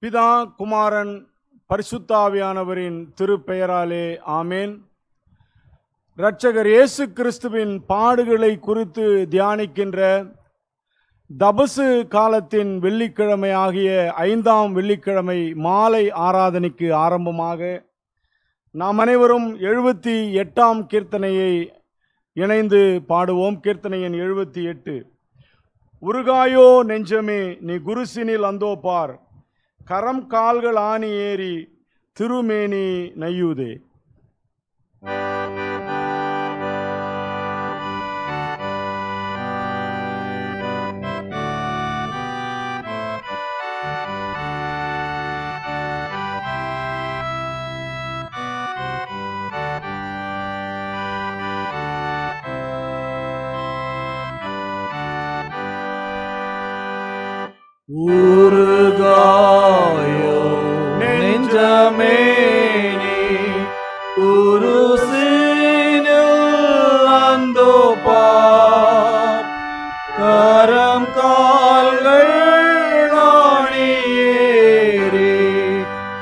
பிதா, குமாரன், பரிசுத்தாவியானவரின் திருப்பெயராலே ஆமேன். இரட்சகர் இயேசு கிறிஸ்துவின் பாடுகளை குறித்து தியானிக்கின்ற தபசு காலத்தின் வெள்ளிக்கிழமை ஆகிய 5ஆம் வெள்ளிக்கிழமை மாலை ஆராதனைக்கு ஆரம்பமாக நாம் அனைவரும் 78ஆம் கீர்த்தனையை இணைந்து பாடுவோம். கீர்த்தனை எண் 78. உருகாயோ நெஞ்சமே நீ குருசினில் அந்தோ பார், கரம் கால்கள் ஆணி ஏறி திருமேனி நையுதே. உருகாயோ நெஞ்சமே நீ குருசினில் அந்தோ பார், கரம் கால்கள் ஆணி ஏறி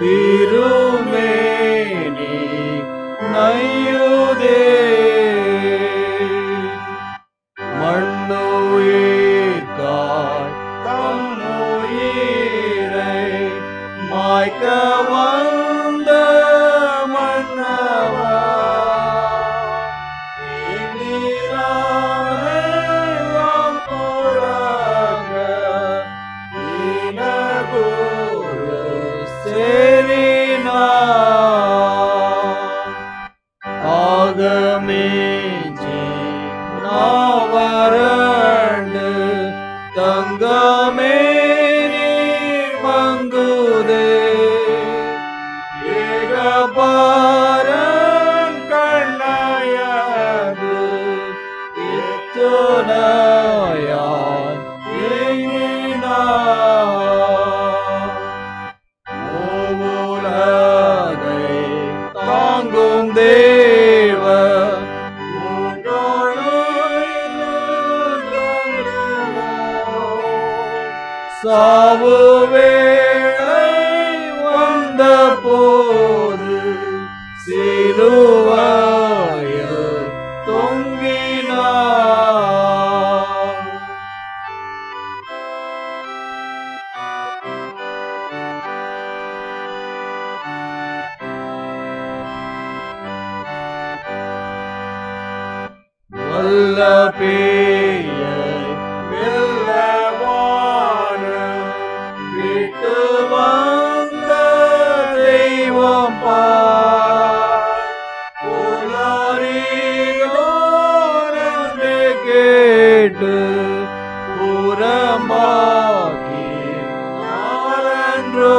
திருமேனி நையுதே. மண்ணுயிர்காய் மாய்க்க வந்த மன்னவா, இந்திராமெல்லாம் புறங்க இனகுரு சேரினார். ஆகமேஞ்சி நாவரண்டு தங்கமே ஏகபாரன் கண்ணயது இத்துணையாய் எண்ணினார். ஓவுலகை தாங்கும் தேவ சாவுவே போது சிலுவையில் தொங்கினார். வல்ல பேயை வெல்லவான விட்டு வந்த தெய்வம் புலரிலோரே கேட்டு புறம்பாக்கி நாரன்றோ.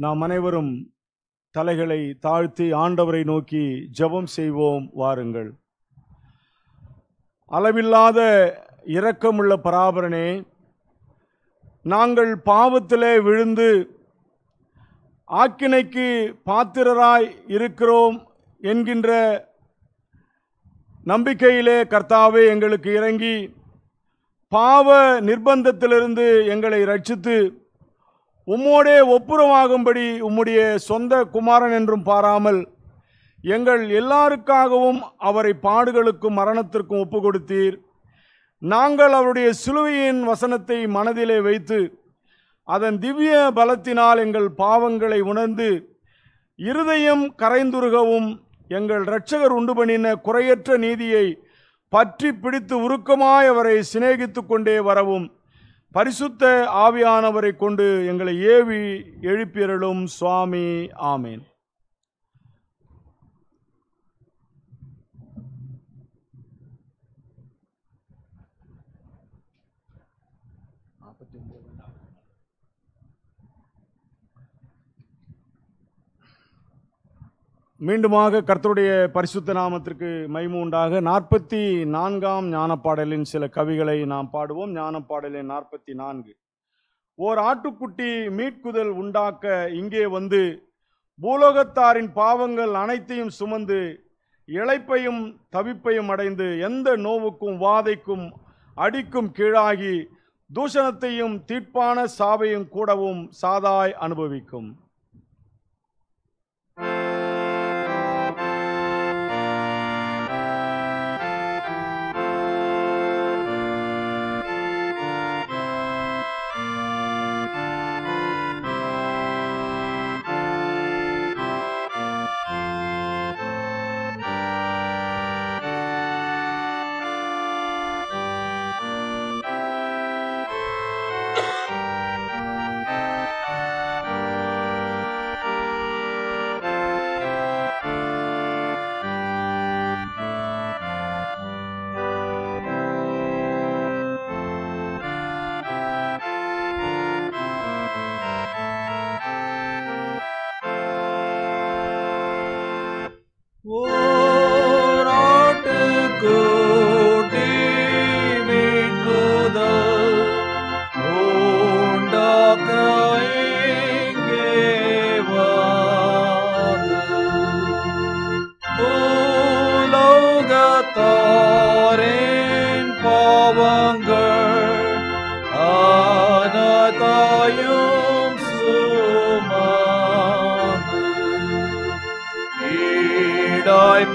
நாம் அனைவரும் தலைகளை தாழ்த்தி ஆண்டவரை நோக்கி ஜெபம் செய்வோம். வாருங்கள். அளவில்லாத இரக்கமுள்ள பராபரனே, நாங்கள் பாவத்திலே விழுந்து ஆக்கினைக்கு பாத்திரராய் இருக்கிறோம் என்கின்ற நம்பிக்கையிலே கர்த்தாவே எங்களுக்கு இறங்கி பாவ நிர்பந்தத்திலிருந்து எங்களை ரட்சித்து உம்மோடே ஒப்புரவாகும்படி உம்முடைய சொந்த குமாரன் என்றும் பாராமல் எங்கள் எல்லாருக்காகவும் அவரை பாடுகளுக்கும் மரணத்திற்கும் ஒப்பு கொடுத்தீர். நாங்கள் அவருடைய சிலுவையின் வசனத்தை மனதிலே வைத்து அதன் திவ்ய பலத்தினால் எங்கள் பாவங்களை உணர்ந்து இருதயம் கரைந்துருகவும் எங்கள் இரட்சகர் உண்டு பண்ணின குறையற்ற நீதியை பற்றி பிடித்து உருக்கமாய் அவரை சிநேகித்து கொண்டே வரவும் பரிசுத்த ஆவியானவரை கொண்டு எங்களை ஏவி எழுப்பியருளும் சுவாமி. ஆமேன். மீண்டுமாக கர்த்தருடைய பரிசுத்த நாமத்திற்கு மகிமை உண்டாக 44ஆம் ஞானப்பாடலின் சில கவிகளை நாம் பாடுவோம். ஞானப்பாடலின் 44. ஓர் ஆட்டுக்குட்டி மீட்குதல் உண்டாக்க இங்கே வந்து பூலோகத்தாரின் பாவங்கள் அனைத்தையும் சுமந்து இளைப்பையும் தவிப்பையும் அடைந்து எந்த நோவுக்கும் வாதைக்கும் அடிக்கும் கீழாகி தூஷணத்தையும் தீட்பான சாவையும் கூடவும் சாதாய் அனுபவிக்கும்.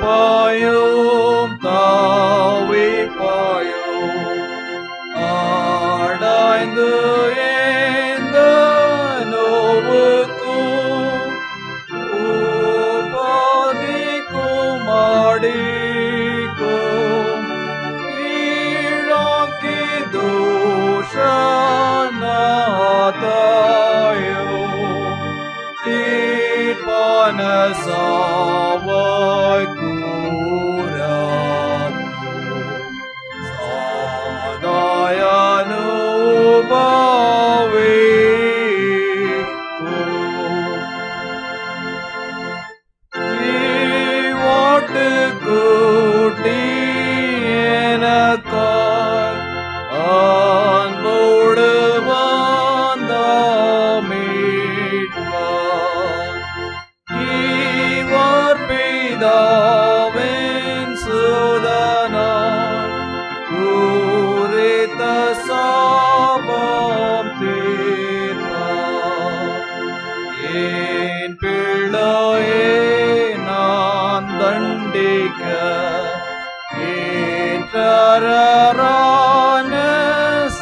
பாயும் தாவி பாயும் ஆடாய்ந்து ஏந்த நோவுக்கும் உபாதிக்கும் ஆடிக்கும் கீழாக்கி தூஷணாதாயும் தீர்ப்பான சாவாய்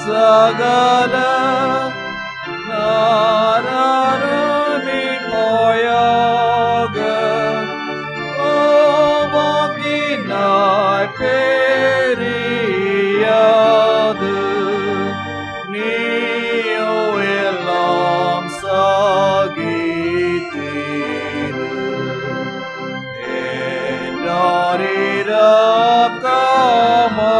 சகல நாரமின் நோயாக ஓவாக்கினாய் பெரியாது நீயோ எல்லாம் சாகித்தீரு என்றாரிரக்கமா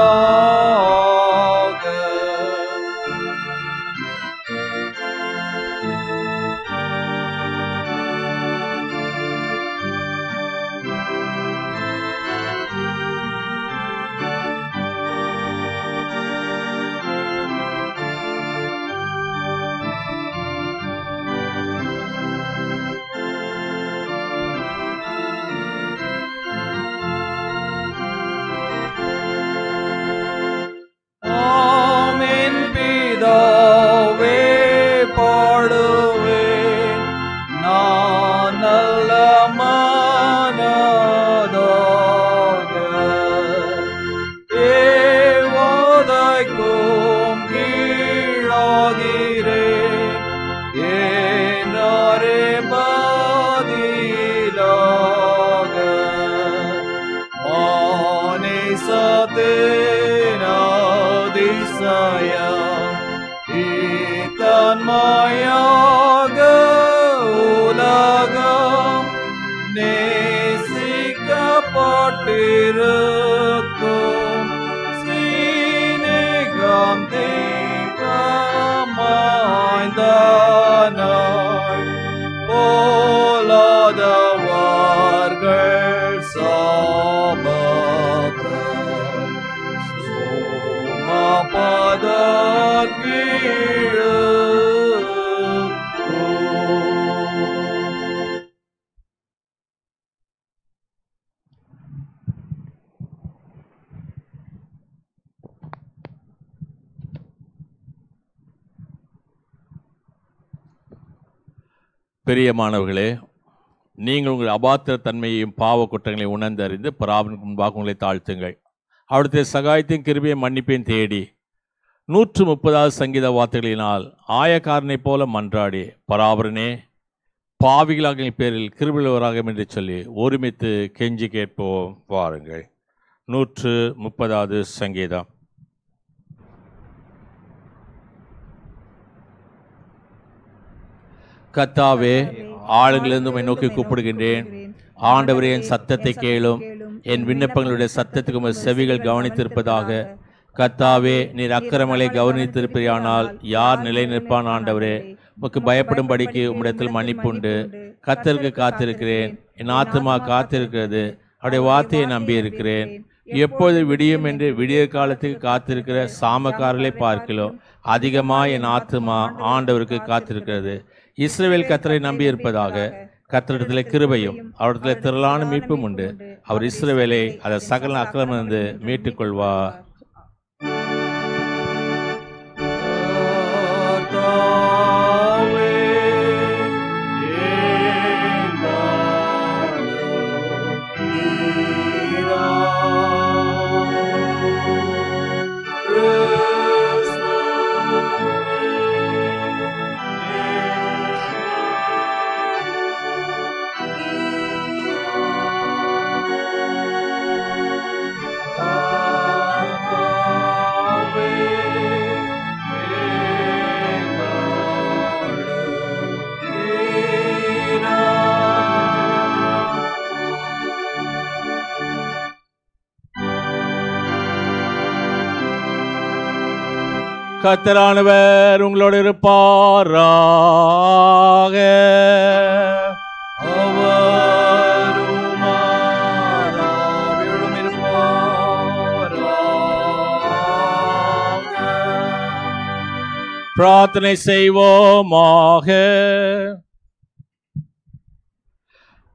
நேசிக்கப்பட்டிருக்கும் சீனிகம் தீபமாய்ந்தானாய் போலாதவார்கள் சாபத்தை சுமப்பதற்கீழ் பிரியமானவர்களே, நீங்கள் உங்கள் அபாத்திர தன்மையையும் பாவ குற்றங்களையும் உணர்ந்தறிந்து பராபரனுக்கு முன்பாக உங்களை தாழ்த்துங்கள். அவருடைய சகாயத்தையும் கிருபையும் மன்னிப்பையும் தேடி 130வது சங்கீத வார்த்தைகளினால் ஆயக்காரனைப் போல மன்றாடி, பராபரனே, பாவிகளாக பேரில் கிருபையுள்ளவராக என்று சொல்லி ஒருமித்து கெஞ்சி கேட்போம். வாருங்கள். 130வது சங்கீதம். கர்த்தாவே, ஆளுங்களிலிருந்து உம்மை நோக்கி கூப்பிடுகின்றேன். ஆண்டவரே, என் சத்தத்தை கேளும். என் விண்ணப்பங்களுடைய செவிகள் செவிகள் கவனித்திருப்பதாக. கர்த்தாவே, நீர் அக்கிரமங்களை கவனித்திருப்பீரானால் யார் நிலை நிற்பான்? ஆண்டவரே, உமக்கு பயப்படும்படிக்கு உம்மிடத்தில் மன்னிப்புண்டு. கர்த்தருக்கு காத்திருக்கிறேன். என் ஆத்துமா காத்திருக்கிறது. அவருடைய வார்த்தையை நம்பியிருக்கிறேன். எப்பொழுது விடியும் என்று விடிய காலத்துக்கு காத்திருக்கிற சாமக்காரர்களை பார்க்கிறோம். அதிகமாக என் ஆத்துமா ஆண்டவருக்கு காத்திருக்கிறது. இஸ்ரவேல் கர்த்தரை நம்பி இருப்பதாக. கர்த்தரிடத்தில் கிருபையும் அவரிடத்தில் திரளான மீட்பும் உண்டு. அவர் இஸ்ரவேலை அதை சகல அக்கிரமிலிருந்து மீட்டுக் கொள்வார். கர்த்தரானவர் உங்களோடு இருப்பாராக. பிரார்த்தனை செய்வோமாக.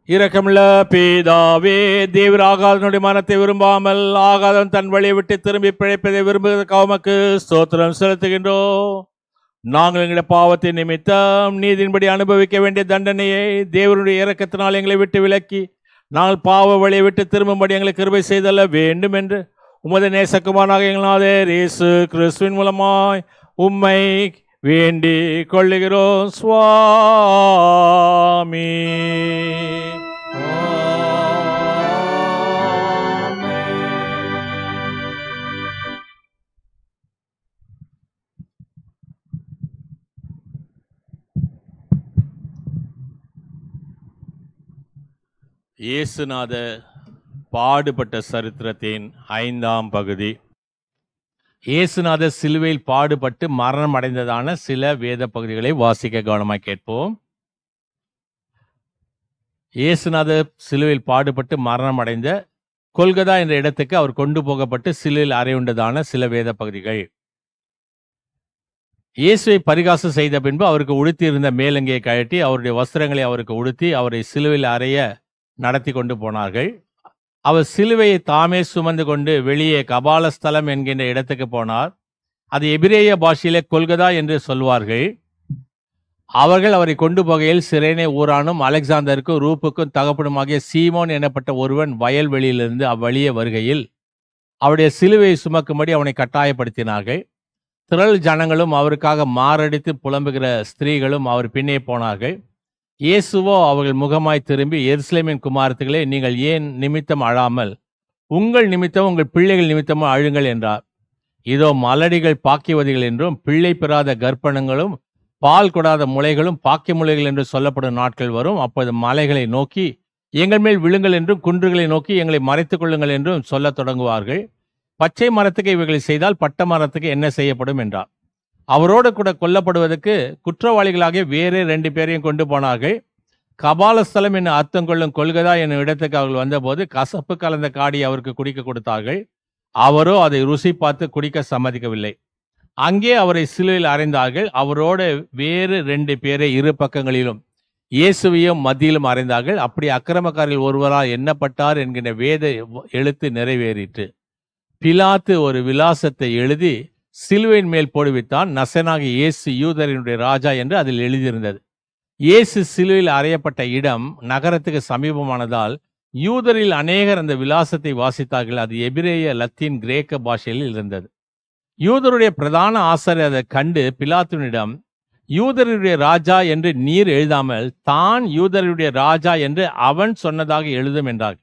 இரக்கமுள்ள பிதாவே, தேவர் ஆகாதனுடைய மனத்தை விரும்பாமல் ஆகாதன் தன் வழியை விட்டு திரும்பி பிழைப்பதை விரும்புவதற்காக உமக்கு ஸ்தோத்திரம் செலுத்துகின்றோம். நாங்கள் எங்களுடைய பாவத்தை நிமித்தம் நீதியின்படி அனுபவிக்க வேண்டிய தண்டனையை தேவனுடைய இரக்கத்தினால் எங்களை விட்டு விலக்கி நாங்கள் பாவ வழியை விட்டு திரும்பும்படி எங்களுக்கு கிருபை செய்தல்ல வேண்டும் என்று உமது நேசகுமாரனாக எங்களாதேர் இயேசு கிறிஸ்துவின் மூலமாய் உம்மை வேண்டிக் கொள்ளுகிறோம். சுவாமி. இயேசுநாதர் பாடுபட்ட சரித்திரத்தின் 5ஆம் பகுதி. இயேசுநாதர் சிலுவையில் பாடுபட்டு மரணம் அடைந்ததான சில வேத பகுதிகளை வாசிக்க கவனமாக கேட்போம். இயேசுநாதர் சிலுவையில் பாடுபட்டு மரணம் அடைந்த கொல்கதா என்ற இடத்துக்கு அவர் கொண்டு போகப்பட்டு சிலுவையில் அறையுண்டதான சில வேத பகுதிகள். இயேசுவை பரிகாசம் செய்த பின்பு அவருக்கு உடுத்தி இருந்த மேலங்கியை கழட்டி அவருடைய வஸ்திரங்களை அவருக்கு உடுத்தி அவரை சிலுவையில் அறைய நடத்தி கொண்டு போனார்கள். அவர் சிலுவையை தாமே சுமந்து கொண்டு வெளியே கபாலஸ்தலம் என்கின்ற இடத்துக்கு போனார். அது எபிரேய பாஷையிலே கொல்கதா என்று சொல்வார்கள். அவர்கள் அவரை கொண்டு போகையில் சிரேனே ஊரானும் அலெக்சாந்தருக்கும் ரூப்புக்கும் தகப்பனுமாகிய சீமோன் எனப்பட்ட ஒருவன் வயல்வெளியிலிருந்து அவ்வழியே வருகையில் அவருடைய சிலுவையை சுமக்கும்படி அவனை கட்டாயப்படுத்தினார்கள். திரள் ஜனங்களும் அவருக்காக மாரடித்து புலம்புகிற ஸ்திரீகளும் அவர் பின்னே போனார்கள். இயேசுவோ அவர்கள் முகமாய் திரும்பி, எருசலேமின் குமாரத்திகளே, நீங்கள் ஏன் நிமித்தம் அழாமல் உங்கள் நிமித்தம் உங்கள் பிள்ளைகள் நிமித்தமும் அழுங்கள் என்றார். இதோ மலடிகள் பாக்கியவதிகள் என்றும் பிள்ளை பெறாத கர்ப்பணங்களும் பால் கொடாத முளைகளும் பாக்கிய முளைகள் என்று சொல்லப்படும் நாட்கள் வரும். அப்போது மலைகளை நோக்கி எங்கள் மேல் விழுங்கள் என்றும் குன்றுகளை நோக்கி எங்களை மறைத்துக் கொள்ளுங்கள் என்றும் சொல்லத் தொடங்குவார்கள். பச்சை மரத்துக்கு இவைகளை செய்தால் பட்ட மரத்துக்கு என்ன செய்யப்படும் என்றார். அவரோடு கூட கொல்லப்படுவதற்கு குற்றவாளிகளாக வேறு 2 பேரையும் கொண்டு போனார்கள். கபாலஸ்தலம் என்னும் அர்த்தம் கொள்ளும் கொல்கதா என்னும் இடத்துக்கு அவர்கள் வந்தபோது கசப்பு கலந்த காடியை அவருக்கு குடிக்க கொடுத்தார்கள். அவரோ அதை ருசி பார்த்து குடிக்க சம்மதிக்கவில்லை. அங்கே அவரை சிலுவையில் அறைந்தார்கள். அவரோடு வேறு 2 பேரை இரு பக்கங்களிலும் இயேசுவையும் மத்தியிலும் அறைந்தார்கள். அப்படி அக்கிரமக்காரில் ஒருவரால் எண்ணப்பட்டார் என்கின்ற வேத எழுத்து நிறைவேறிற்று. பிலாத்து ஒரு விலாசத்தை எழுதி சிலுவையின் மேல் போடுவித்தான். நசனாகிய இயேசு யூதரினுடைய ராஜா என்று அதில் எழுதியிருந்தது. இயேசு சிலுவையில் அறையப்பட்ட இடம் நகரத்துக்கு சமீபமானதால் யூதரில் அநேகர் அந்த விலாசத்தை வாசித்தார்கள். அது எபிரேய, லத்தீன், கிரேக்க பாஷையில் இருந்தது. யூதருடைய பிரதான ஆசாரியர் அதை கண்டு பிலாத்துவினிடம், யூதருடைய ராஜா என்று நீர் எழுதாமல் தான் யூதருடைய ராஜா என்று அவன் சொன்னதாக எழுதும் என்றார்.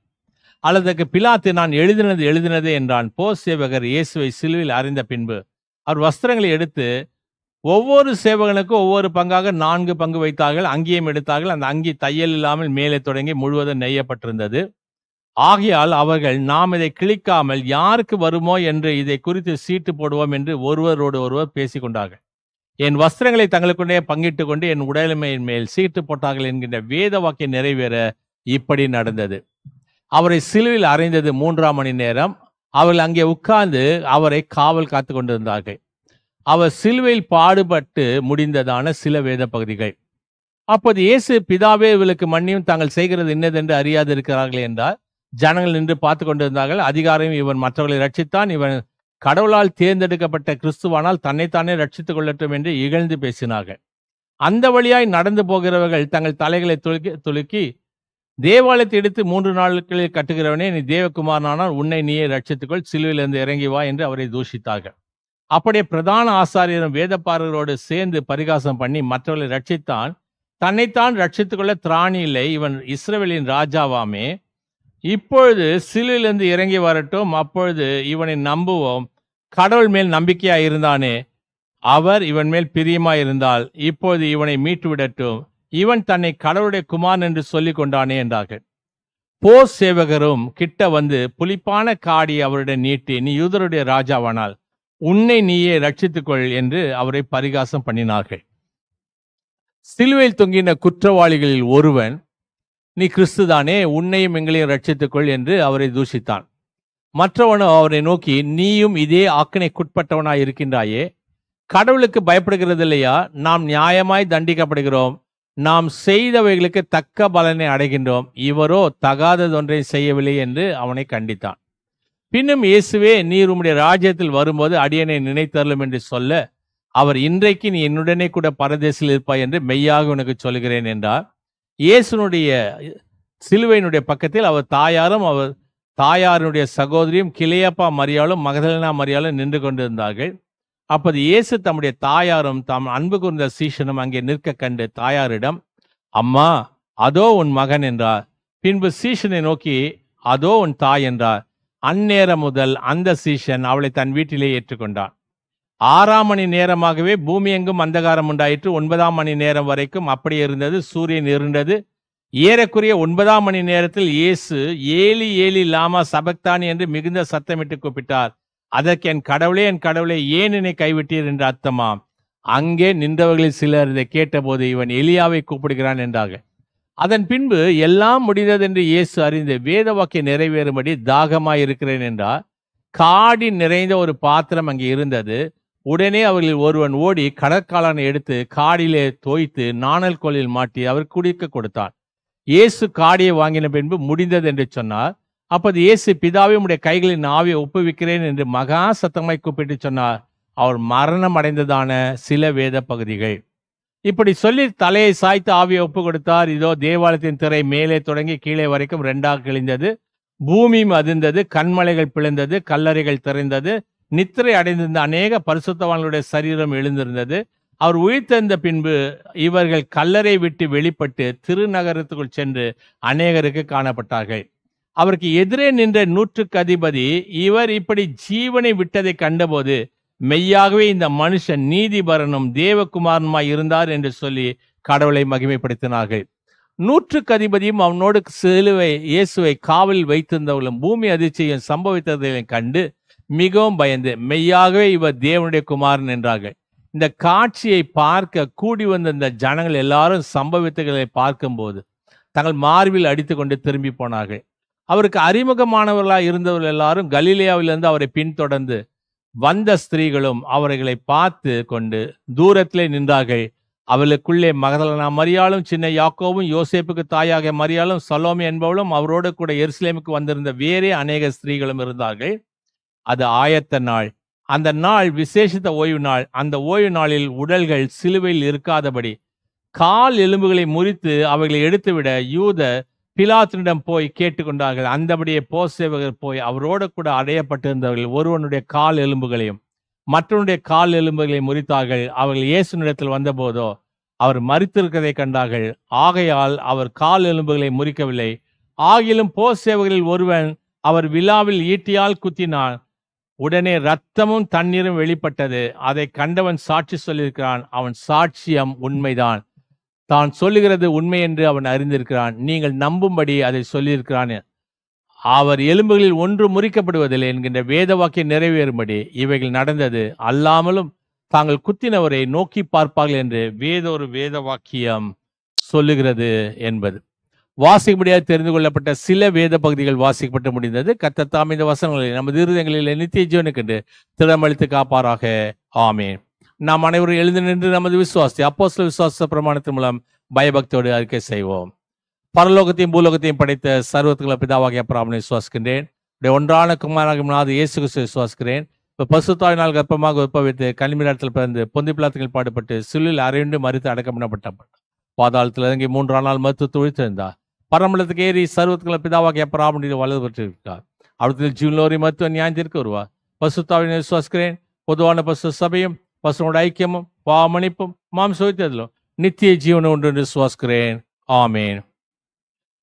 அல்லதுக்கு பிலாத்து, நான் எழுதினது என்றான். போஸ் சேவகர் இயேசுவை சிலுவையில் அறைந்த பின்பு அவர் வஸ்திரங்களை எடுத்து ஒவ்வொரு சேவகனுக்கும் ஒவ்வொரு பங்காக 4 பங்கு வைத்தார்கள். அங்கியும் எடுத்தார்கள். அந்த அங்கி தையல் இல்லாமல் மேலே தொடங்கி முழுவதும் நெய்யப்பட்டிருந்தது. ஆகையால் அவர்கள், நாம் இதை கிழிக்காமல் யாருக்கு வருமோ என்று இதை குறித்து சீட்டு போடுவோம் என்று ஒருவரோடு ஒருவர் பேசிக்கொண்டார்கள். என் வஸ்திரங்களை தங்களுக்குள்ளே பங்கிட்டு கொண்டு என் உடலைமையின் மேல் சீட்டு போட்டார்கள் என்கின்ற வேத வாக்கியம் நிறைவேற இப்படி நடந்தது. அவரை சிலுவையில் அறைந்தது 3ஆம் மணி நேரம். அவர்கள் அங்கே உட்கார்ந்து அவரை காவல் காத்து கொண்டிருந்தார்கள். அவர் சிலுவையில் பாடுபட்டு முடிந்ததான சில வேத பகுதிகள். அப்போது இயேசு, பிதாவே, இவர்களுக்கு மன்னியும், தாங்கள் செய்கிறது இன்னதென்று அறியாது இருக்கிறார்கள் என்றார். ஜனங்கள் நின்று பார்த்து கொண்டிருந்தார்கள். அதிகாரம், இவன் மற்றவர்களை ரட்சித்தான், இவன் கடவுளால் தேர்ந்தெடுக்கப்பட்ட கிறிஸ்துவானால் தன்னைத்தானே ரட்சித்துக் கொள்ளட்டும் என்று இகழ்ந்து பேசினார்கள். அந்த வழியாய் நடந்து போகிறவர்கள் தங்கள் தலைகளை துலுக்கி, தேவாலயத்தை எடுத்து 3 நாட்களில் கட்டுகிறவனே, நீ தேவகுமாரனானால் உன்னை நீயே ரட்சித்துக்கொள், சிலுவையிலிருந்து இறங்கி வா என்று அவரை தூஷித்தார்கள். அப்படியே பிரதான ஆசாரியரும் வேதப்பாரகரோடு சேர்ந்து பரிகாசம் பண்ணி, மற்றவர்களை ரட்சித்தான், தன்னைத்தான் ரட்சித்துக்கொள்ள திராணி இல்லை, இவன் இஸ்ரவேலின் ராஜாவாமே, இப்பொழுது சிலுவையிலிருந்து இறங்கி வரட்டும், அப்பொழுது இவனை நம்புவோம். கடவுள் மேல் நம்பிக்கையா இருந்தானே, அவர் இவன் மேல் பிரியமா இருந்தால் இப்பொழுது இவனை மீட்டு விடட்டும், இவன் தன்னை கடவுளுடைய குமாரன் என்று சொல்லிக் கொண்டானே என்றார்கள். போஸ் சேவகரும் கிட்ட வந்து புளிப்பான காடி அவருடைய நீட்டி, நீ யூதருடைய ராஜாவானால் உன்னை நீயே ரட்சித்துக்கொள் என்று அவரை பரிகாசம் பண்ணினார்கள். சிலுவையில் தொங்கின குற்றவாளிகளில் ஒருவன், நீ கிறிஸ்துதானே, உன்னையும் எங்களையும் ரட்சித்துக்கொள் என்று அவரை தூஷித்தான். மற்றவனோ அவரை நோக்கி, நீயும் இதே ஆக்கினைக்குட்பட்டவனாய் இருக்கின்றாயே, கடவுளுக்கு பயப்படுகிறது இல்லையா? நாம் நியாயமாய் தண்டிக்கப்படுகிறோம், நாம் செய்தவைகளுக்கு தக்க பலனை அடைகின்றோம், இவரோ தகாததொன்றை செய்யவில்லை என்று அவனை கண்டித்தான். பின்னும் இயேசுவே, நீர் உம்முடைய ராஜ்யத்தில் வரும்போது அடியனை நினைத்தருளும் என்று சொல்ல, அவர், இன்றைக்கு நீ என்னுடனே கூட பரதேசில் இருப்பாய் என்று மெய்யாக உனக்கு சொல்கிறேன் என்றார். இயேசுனுடைய சிலுவையினுடைய பக்கத்தில் அவர் தாயாரும் அவர் தாயாரினுடைய சகோதரியும் கிளையப்பா மரியாளும் மகதலேனா மரியாளும் நின்று கொண்டிருந்தார்கள். அப்போது இயேசு தம்முடைய தாயாரும் தாம் அன்பு கூர்ந்த சீஷனும் அங்கே நிற்க கண்டு தாயாரிடம், அம்மா, அதோ உன் மகன் என்றார். பின்பு சீஷனை நோக்கி, அதோ உன் தாய் என்றார். அந்நேரம் முதல் அந்த சீஷன் அவளை தன் வீட்டிலே ஏற்றுக்கொண்டான். 6ஆம் மணி நேரமாகவே பூமி எங்கும் அந்தகாரம் உண்டாயிற்று. 9ஆம் மணி நேரம் வரைக்கும் அப்படியே இருந்தது. சூரியன் இருண்டது. ஏறக்குறைய 9ஆம் மணி நேரத்தில் இயேசு, ஏலி ஏலி லாமா சபக்தானி என்று மிகுந்த சத்தமிட்டு கூப்பிட்டார். அதற்கு, என் கடவுளே, என் கடவுளே, ஏன் என்னை கைவிட்டீர் என்று அர்த்தமாம். அங்கே நின்றவர்களில் சிலர் இதை கேட்டபோது, இவன் எலியாவை கூப்பிடுகிறான் என்றார்கள். அதன் பின்பு எல்லாம் முடிந்ததென்று இயேசு அறிந்து வேத வாக்கியம் நிறைவேறும்படி தாகமாய் இருக்கிறேன் என்றார். காடி நிறைந்த ஒரு பாத்திரம் அங்கே இருந்தது. உடனே அவர்களில் ஒருவன் ஓடி கடற்காலனை எடுத்து காடியிலே தோய்த்து நாணல் கோலில் மாட்டி அவர் குடிக்க கொடுத்தான். இயேசு காடியை வாங்கின பின்பு முடிந்தது என்று சொன்னார். அப்போது இயேசு, பிதாவே, உம்முடைய கைகளின் ஆவியை ஒப்புவிக்கிறேன் என்று மகா சத்தமாய் கூப்பிட்டு சொன்னார். அவர் மரணம் அடைந்ததான சில வேத பகுதிகள். இப்படி சொல்லி தலையை சாய்த்து ஆவியை ஒப்பு கொடுத்தார். இதோ தேவாலயத்தின் திரை மேலே தொடங்கி கீழே வரைக்கும் 2ஆக கிழிந்தது. பூமியும் அதிர்ந்தது. கண்மலைகள் பிளந்தது. கல்லறைகள் திறந்தது. நித்திரை அடைந்திருந்த அநேக பரிசுத்தவான்களுடைய சரீரம் எழுந்திருந்தது. அவர் உயிர்த்தெழுந்த பின்பு இவர்கள் கல்லறை விட்டு வெளிப்பட்டு திருநகரத்துக்குள் சென்று அநேகருக்கு காணப்பட்டார்கள். அவருக்கு எதிரே நின்ற 100க்கு அதிபதி, இவர் இப்படி ஜீவனை விட்டதை கண்டபோது, மெய்யாகவே இந்த மனுஷன் நீதிபரனும் தேவகுமாரனுமாய் இருந்தார் என்று சொல்லி கடவுளை மகிமைப்படுத்தினார்கள். 100க்கு அதிபதியும் அவனோடு இயேசுவை காவலில் வைத்திருந்தவர்களும் பூமி அதிர்ச்சியும் சம்பவித்ததை கண்டு மிகவும் பயந்து, மெய்யாகவே இவர் தேவனுடைய குமாரன் என்றார்கள். இந்த காட்சியை பார்க்க கூடி வந்த இந்த ஜனங்கள் எல்லாரும் சம்பவித்தங்களை பார்க்கும்போது தங்கள் மார்பில் அடித்து கொண்டு திரும்பி போனார்கள். அவருக்கு அறிமுகமானவர்களாய் இருந்தவர்கள் எல்லாரும் கலிலேயாவிலிருந்து அவரை பின்தொடர்ந்து வந்த ஸ்திரீகளும் அவர்களை பார்த்து கொண்டு தூரத்திலே நின்றார்கள். அவளுக்குள்ளே மகதலேனா மரியாளும், சின்ன யாக்கோவும், யோசேப்புக்கு தாயாக மரியாளும், சலோமே என்பவளும், அவரோடு கூட எருசலேமுக்கு வந்திருந்த வேறே அநேக ஸ்திரீகளும் இருந்தார்கள். அது ஆயத்த நாள். அந்த நாள் விசேஷித்த ஓய்வு நாள். அந்த ஓய்வு நாளில் உடல்கள் சிலுவையில் இருக்காதபடி கால் எலும்புகளை முறித்து அவைகளை எடுத்துவிட யூதர் பிலாத்தினிடம் போய் கேட்டுக்கொண்டார்கள். அந்தபடியே போசேவகர் போய் அவரோடு கூட அடையப்பட்டிருந்தவர்கள் ஒருவனுடைய கால் எலும்புகளையும் மற்றவனுடைய கால் எலும்புகளை முறித்தார்கள். அவர்கள் இயேசுனிடத்தில் வந்தபோதோ அவர் மரித்திருக்கிறதை கண்டார்கள். ஆகையால் அவர் கால் எலும்புகளை முறிக்கவில்லை. ஆகிலும் போசேவகரில் ஒருவன் அவர் விலாவில் ஈட்டியால் குத்தினான். உடனே இரத்தமும் தண்ணீரும் வெளிப்பட்டது. அதை கண்டவன் சாட்சி சொல்லியிருக்கிறான். அவன் சாட்சியம் உண்மைதான். தான் சொல்லுகிறது உண்மை என்று அவன் அறிந்திருக்கிறான். நீங்கள் நம்பும்படி அதை சொல்லியிருக்கிறான். அவர் எலும்புகளில் ஒன்று முறிக்கப்படுவதில்லை என்கின்ற வேத வாக்கியம் நிறைவேறும்படி இவைகள் நடந்தது. அல்லாமலும் தாங்கள் குத்தினவரை நோக்கி பார்ப்பார்கள் என்று வேத வாக்கியம் சொல்லுகிறது என்பது. வாசிக்கும்படியாக தெரிந்து கொள்ளப்பட்ட சில வேத பகுதிகள் வாசிக்கப்பட்டு முடிந்தது. கர்த்தர் தாம் இந்த வசனங்களை நமது இருதயங்களில் நித்திய ஜீவனுக்கென்று திடமளித்து காப்பாராக. ஆமென். நாம் அனைவரும் எழுந்து நின்று நமது விசுவாசத்தை அப்போஸ்தல விசுவாச பிரமாணத்தின் மூலம் பயபக்தியோடு அறிக்கை செய்வோம். பரலோகத்தையும் பூலோகத்தையும் படைத்த சர்வத்துக்குள்ள பிதாவாகிய அபிரகாமை விசுவாசிக்கின்றேன். ஒன்றான குமாரனாகிய இயேசு கிறிஸ்துவை விசுவாசிக்கிறேன். பரிசுத்தாவினால் கர்ப்பமாக உற்பவித்து கன்னிமரியாத்தில் பிறந்து பொந்தி பிலாத்துக்கு பாடுபட்டு சிலுவையில் அறையுண்டு மரித்து அடக்கம் பண்ணப்பட்டார். பாதாளத்தில் இறங்கி 3 நாள் மருத்துவ உயிர்த்தெழுந்தார். பரமண்டலத்துக்கு ஏறி சர்வத்துக்குள்ள பிதாவாகிய அபிரகாமை வலது பெற்றிருக்கிறார். அவரத்தில் ஜீவனோரி மருத்துவ நியாயத்திற்கு வருவார். பரிசுத்தாவினை விசுவாசிக்கிறேன். பொதுவான பசு சபையும் பசுவோட ஐக்கியமும் பாவமன்னிப்பும் மாம்சத்திலும் நித்திய ஜீவனம் ஒன்று என்று விசுவாசிக்கிறேன். ஆமேன்.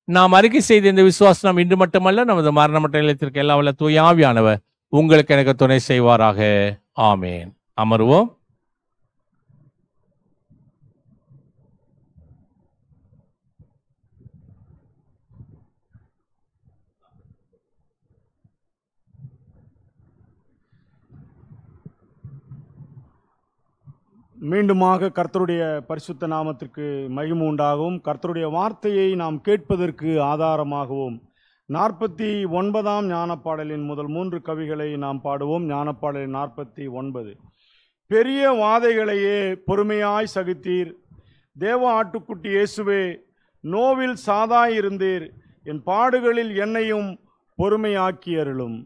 நாம் அறிக்கை செய்த இந்த விசுவாசம் இன்று மட்டுமல்ல, நமது மரணமற்ற நிலையத்திற்கு எல்லா வல்ல தூய ஆவியானவர் உங்களுக்கு எனக்கு துணை செய்வாராக. ஆமேன். அமருவோம். மீண்டுமாக கர்த்தருடைய பரிசுத்த நாமத்திற்கு மகிமை உண்டாகவும் கர்த்தருடைய வார்த்தையை நாம் கேட்பதற்கு ஆதாரமாகவும் 49ஆம் ஞானப்பாடலின் முதல் 3 கவிகளை நாம் பாடுவோம். ஞானப்பாடலின் 49. பெரிய வாதைகளையே பொறுமையாய் சகித்தீர், தேவ ஆட்டுக்குட்டி இயேசுவே, நோவில் சாதாயிருந்தீர், என் பாடுகளில் என்னையும் பொறுமையாக்கி அருளும்.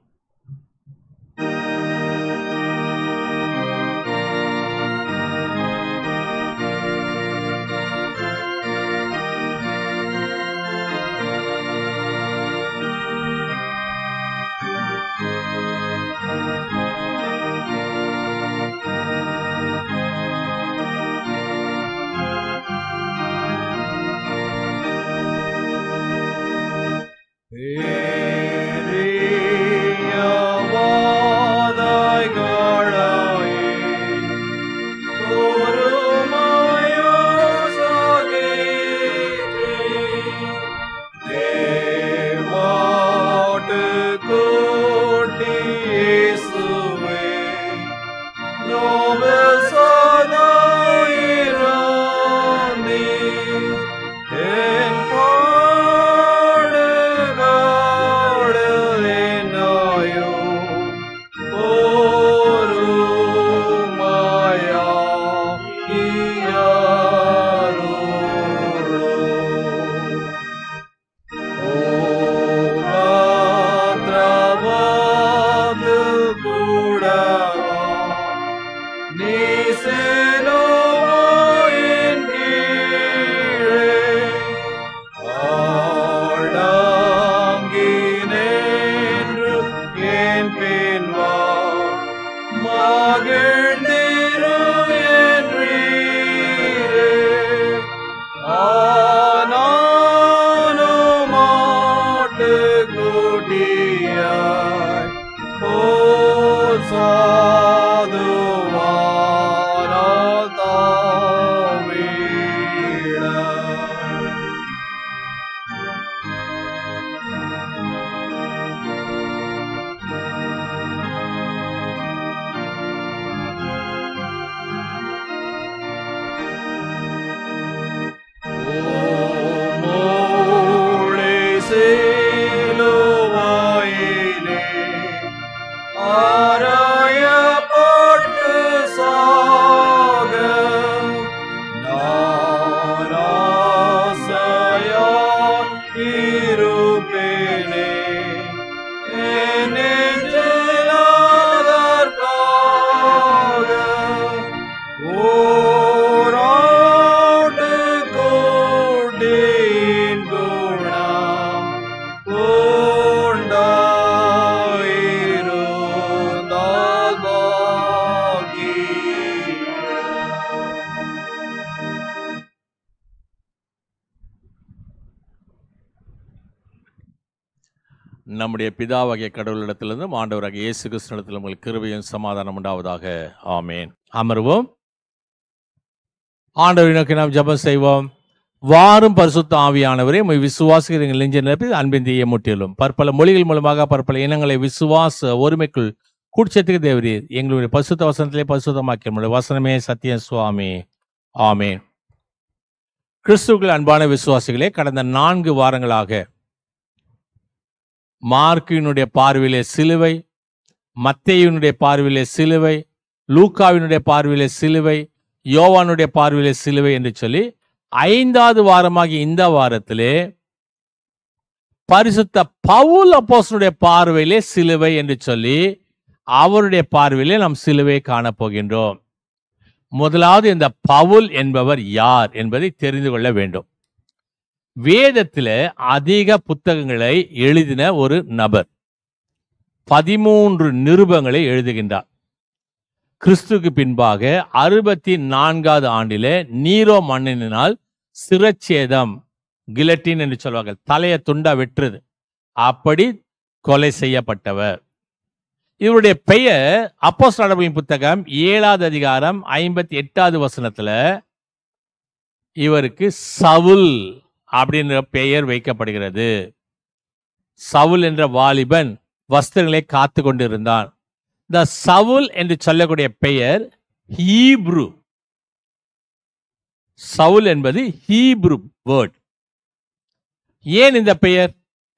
நம்முடைய பிதாவாகிய கடவுளிடத்திலிருந்தும் ஆண்டவராகிய இயேசு கிறிஸ்துவிடத்தில் உங்களுக்கு கிருபையும் சமாதானம் உண்டாவதாக. ஆமேன். அமர்வோம். ஆண்டவரை நோக்கி நாம் ஜெபம் செய்வோம். வாரும் பரிசுத்த ஆவியானவரே, உம்மை விசுவாசிக்கிறீர்கள் நெஞ்சை நிரப்பி அன்பின் தீயை முற்றிலும் பற்பல மொழிகள் மூலமாக பற்பல இனங்களை விசுவாச ஒருமைக்குள் கூட்சத்துக்கு தேவரீர் எங்களுடைய பரிசுத்த வசனத்திலே பரிசுத்தமாக்கி நம்முடைய வசனமே சத்தியம் சுவாமி. ஆமேன். கிறிஸ்துவுக்குள் அன்பான விசுவாசிகளே, கடந்த 4 வாரங்களாக மார்க்கினுடைய பார்வையிலே சிலுவை, மத்தேயுனுடைய பார்வையிலே சிலுவை, லூக்காவினுடைய பார்வையிலே சிலுவை, யோவானுடைய பார்வையிலே சிலுவை என்று சொல்லி 5வது வாரமாகி இந்த வாரத்திலே பரிசுத்த பவுல் அப்போஸ்தலனுடைய பார்வையிலே சிலுவை என்று சொல்லி அவருடைய பார்வையிலே நாம் சிலுவை காணப்போகின்றோம். முதலாவது இந்த பவுல் என்பவர் யார் என்பதை தெரிந்து கொள்ள வேண்டும். வேதத்தில் அதிக புத்தகங்களை எழுதின ஒரு நபர் 13 நிருபங்களை எழுதுகின்றார். கிறிஸ்துக்கு பின்பாக 64வது ஆண்டிலே நீரோ மன்னனினால் சிரச்சேதம், கிலட்டின் என்று சொல்வார்கள், தலையை துண்டா வெட்டுறது, அப்படி கொலை செய்யப்பட்டவர். இவருடைய பெயர் அப்போஸ்தலர் நடபடிகளின் புத்தகம் 7வது அதிகாரம் 58வது வசனத்துல இவருக்கு சவுல் அப்படின்ற பெயர் வைக்கப்படுகிறது. சவுல் என்ற வாலிபன் வஸ்திரங்களை காத்து கொண்டிருந்தான். இந்த சவுல் என்று சொல்லக்கூடிய பெயர் ஹீப்ரு. சவுல் என்பது ஹீப்ரு வேர்ட். ஏன் இந்த பெயர்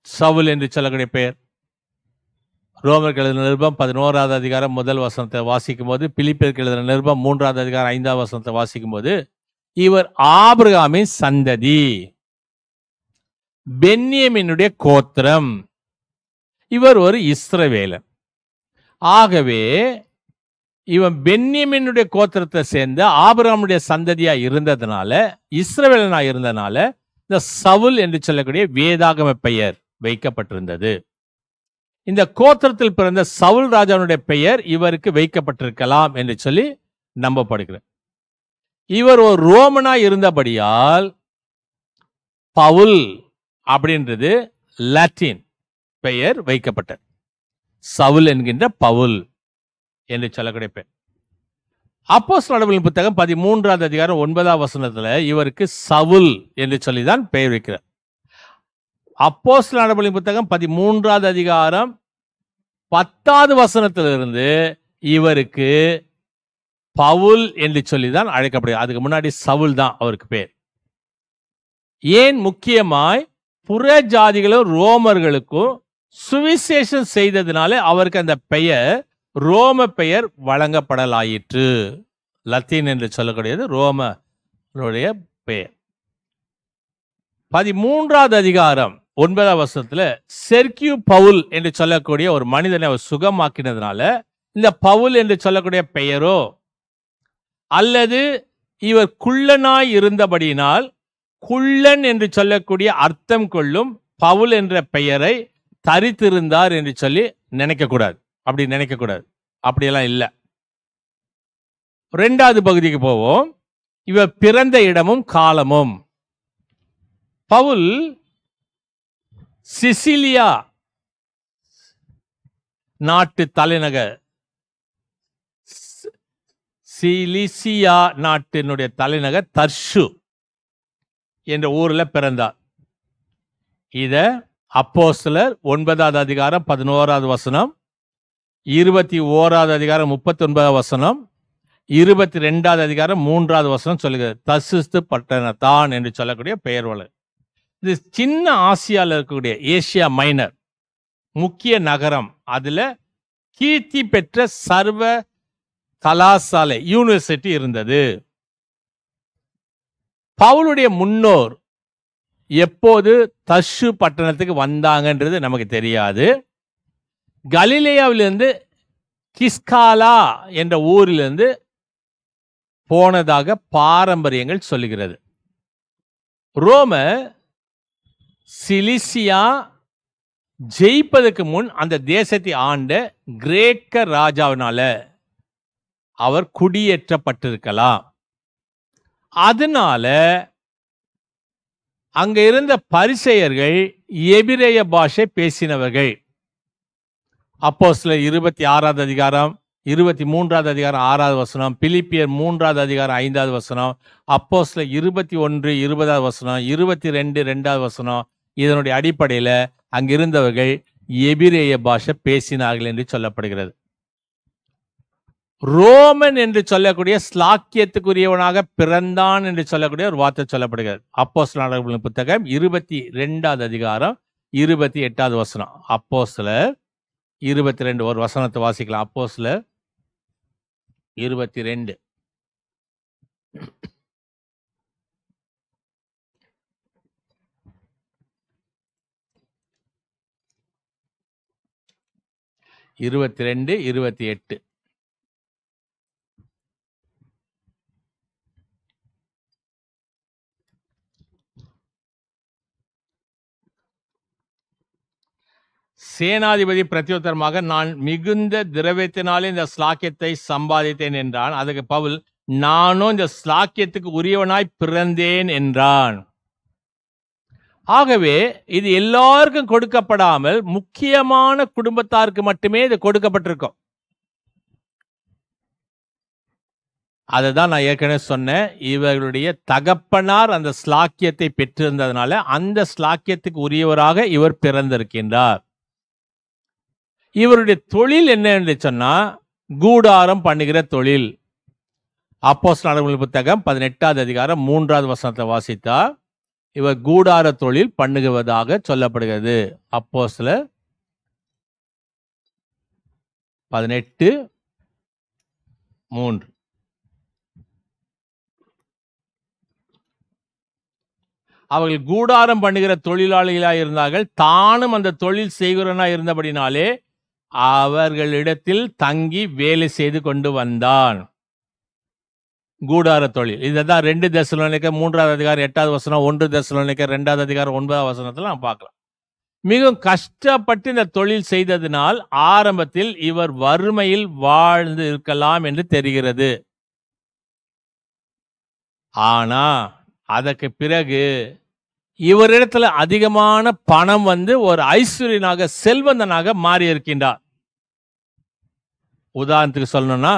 சவுல் என்று சொல்லக்கூடிய பெயர்? ரோமருக்கு எழுதின நிருபம் 11வது அதிகாரம் 1 வசனத்தை வாசிக்கும் போது, பிலிப்பியருக்கு எழுதின நிருபம் 3வது அதிகாரம் 5வது வசனத்தை வாசிக்கும் போது, இவர் ஆபிரகாமின் சந்ததி, பென்யமீனுடைய கோத்திரம், இவர் ஒரு இஸ்ரவேலன். ஆகவே இவன் பென்யமீனுடைய கோத்திரத்தை சேர்ந்த ஆபிரகாமுடைய சந்ததியா இருந்ததுனால, இஸ்ரவேலனா இருந்ததுனால இந்த சவுல் என்று சொல்லக்கூடிய வேதாகம பெயர் வைக்கப்பட்டிருந்தது. இந்த கோத்திரத்தில் பிறந்த சவுல் ராஜாவுடைய பெயர் இவருக்கு வைக்கப்பட்டிருக்கலாம் என்று சொல்லி நம்பப்படுகிறது. இவர் ஒரு ரோமனா இருந்தபடியால் பவுல் அப்படின்றது லாட்டின் பெயர் வைக்கப்பட்டது. சவுல் என்கின்ற பவுல் என்று சொல்லக்கூடிய பெயர். அப்போஸ்தலர் நடபடிகளின் புத்தகம் 13வது அதிகாரம் 9வது வசனத்துல இவருக்கு சவுல் என்று சொல்லிதான் பெயர் வைக்கிறார். அப்போஸ்தலர் நடபடிகளின் புத்தகம் 13வது அதிகாரம் 10வது வசனத்திலிருந்து இவருக்கு பவுல் என்று சொல்லிதான் அழைக்கப்படுகிறது. அதுக்கு முன்னாடி சவுல் தான் அவருக்கு பேர். ஏன்? முக்கியமாய் புற ஜாதிகளும் ரோமர்களுக்கும் சுவிசேஷம் செய்ததினால அவருக்கு அந்த பெயர் ரோம பெயர் வழங்கப்படலாயிற்று. லத்தீன் என்று சொல்லக்கூடியது ரோமனுடைய பெயர். 13வது அதிகாரம் 9வது வசனத்துல செர்கியூ பவுல் என்று சொல்லக்கூடிய ஒரு மனிதனை அவர் சுகமாக்கினதுனால இந்த பவுல் என்று சொல்லக்கூடிய பெயரோ, அல்லது இவர் குள்ளனாய் இருந்தபடியினால் குள்ளன் என்று சொல்லக்கூடிய அர்த்தம் கொள்ளும் பவுல் என்ற பெயரை தரித்திருந்தார் என்று சொல்லி நினைக்கக்கூடாது. அப்படி நினைக்கக்கூடாது. அப்படியெல்லாம் இல்லை. 2வது பகுதிக்கு போவோம். இவர் பிறந்த இடமும் காலமும். பவுல் சிசிலியா நாட்டு தலைநகர், சிலிசியா நாட்டினுடைய தலைநகர் தர்சு என்ற ஊர்ல பிறந்தார். இத அப்போஸ்தலர் 9வது அதிகாரம் 11வது வசனம், 21வது அதிகாரம் 39வது வசனம், 22வது அதிகாரம் 3வது வசனம் சொல்லுகிறது. தர்சுஸ்து பட்டணத்தான் என்று சொல்லக்கூடிய பெயர் வளர். இது சின்ன ஆசியாவில் இருக்கக்கூடிய ஏசியா மைனர் முக்கிய நகரம். அதுல கீர்த்தி பெற்ற சர்வ கலாசாலை யூனிவர்சிட்டி இருந்தது. பவுலுடைய முன்னோர் எப்போது தர்சு பட்டணத்துக்கு வந்தாங்கன்றது நமக்கு தெரியாது. கலிலேயாவிலிருந்து கிஸ்காலா என்ற ஊரிலிருந்து போனதாக பாரம்பரியங்கள் சொல்லுகிறது. ரோம சிலிசியா ஜெயிப்பதற்கு முன் அந்த தேசத்தை ஆண்ட கிரேக்க ராஜாவினால அவர் குடியேற்றப்பட்டிருக்கலாம். அதனால அங்க இருந்த பரிசேயர்கள் எபிரேய பாஷை பேசினவர்கள். அப்போஸ்தலர் 26வது அதிகாரம் 23வது அதிகாரம் 6வது வசனம், பிலிப்பியர் 3வது அதிகாரம் 5வது வசனம், அப்போஸ்தலர் 21 20வது வசனம், 22 2வது வசனம். இதனுடைய அடிப்படையில் அங்கிருந்தவர்கள் எபிரேய பாஷை பேசினார்கள் என்று சொல்லப்படுகிறது. ரோமன் என்று சொல்லக்கூடிய ஸ்லாக்கியத்துக்குரியவனாக பிறந்தான் என்று சொல்லக்கூடிய ஒரு வார்த்தை சொல்லப்படுகிறது. அப்போஸ்தலர் நடவடிக்கைகளின் புத்தகம் 22வது அதிகாரம் 28வது வசனம். அப்போஸ்தலர் 22 ஒரு வசனத்தை வாசிக்கலாம். அப்போஸ்தலர் 22 22 28. சேனாதிபதி பிரத்யுத்தரமாக, நான் மிகுந்த திரவியத்தினாலே இந்த ஸ்லாக்கியத்தை சம்பாதித்தேன் என்றான். அதுக்கு பவுல், நானும் இந்த ஸ்லாக்கியத்துக்கு உரியவனாய் பிறந்தேன் என்றான். ஆகவே இது எல்லாருக்கும் கொடுக்கப்படாமல் முக்கியமான குடும்பத்தாருக்கு மட்டுமே இது கொடுக்கப்பட்டிருக்கும். அதுதான் நான் ஏற்கனவே சொன்னேன். இவர்களுடைய தகப்பனார் அந்த ஸ்லாக்கியத்தை பெற்றிருந்ததுனால அந்த ஸ்லாக்கியத்துக்கு உரியவராக இவர் பிறந்திருக்கின்றார். இவருடைய தொழில் என்ன என்று சொன்னா, கூடாரம் பண்ணுகிற தொழில். அப்போஸ்தலர் நடவடிக்கைகளின் புத்தகம் 18வது அதிகாரம் 3வது வசனத்தை வாசித்தா இவர் கூடார தொழில் பண்ணுவதாக சொல்லப்படுகிறது. அப்போஸ்தலர் 18:3. அவர்கள் கூடாரம் பண்ணுகிற தொழிலாளிகளாக இருந்தார்கள். தானும் அந்த தொழில் செய்கிறவனாக இருந்தபடினாலே அவர்களிடத்தில் தங்கி வேலை செய்து கொண்டு வந்தான். கூடார தொழில் இதுதான் 2 தெசலோனிக்கர் 3வது அதிகாரம் 8வது வசனம், 1 தெசலோனிக்கர் 2வது அதிகாரம் 9வது வசனத்தில் நாம் பார்க்கலாம். மிகவும் கஷ்டப்பட்டு இந்த தொழில் செய்ததினால் ஆரம்பத்தில் இவர் வறுமையில் வாழ்ந்து இருக்கலாம் என்று தெரிகிறது. ஆனா அதற்கு பிறகு இவரிடத்துல அதிகமான பணம் வந்து ஒரு ஐஸ்வர்யனாக செல்வந்தனாக மாறி இருக்கின்றார். உதாரணத்துக்கு சொல்லணும்னா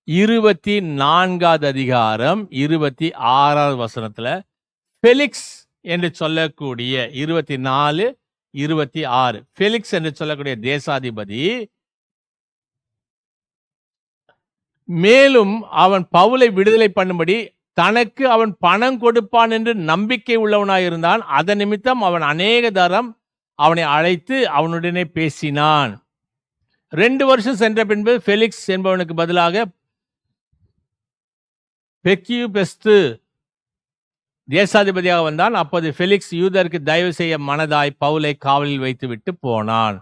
24வது அதிகாரம் 26வது வசனத்துல ஃபெலிக்ஸ் என்று சொல்லக்கூடிய 24 26 ஃபெலிக்ஸ் என்று சொல்லக்கூடிய தேசாதிபதி மேலும் அவன் பவுலை விடுதலை பண்ணும்படி தனக்கு அவன் பணம் கொடுப்பான் என்று நம்பிக்கை உள்ளவனாயிருந்தான். அதன் நிமித்தம் அவன் அநேக தரம் அவனை அழைத்து அவனுடனே பேசினான். 2 வருஷம் சென்ற பின்பு ஃபெலிக்ஸ் என்பவனுக்கு பதிலாக பெக்கியுபெஸ்து தேசாதிபதியாக வந்தான். அப்போது ஃபெலிக்ஸ் யூதருக்கு தயவு செய்ய மனதாய் பவுலை காவலில் வைத்து விட்டு போனான்.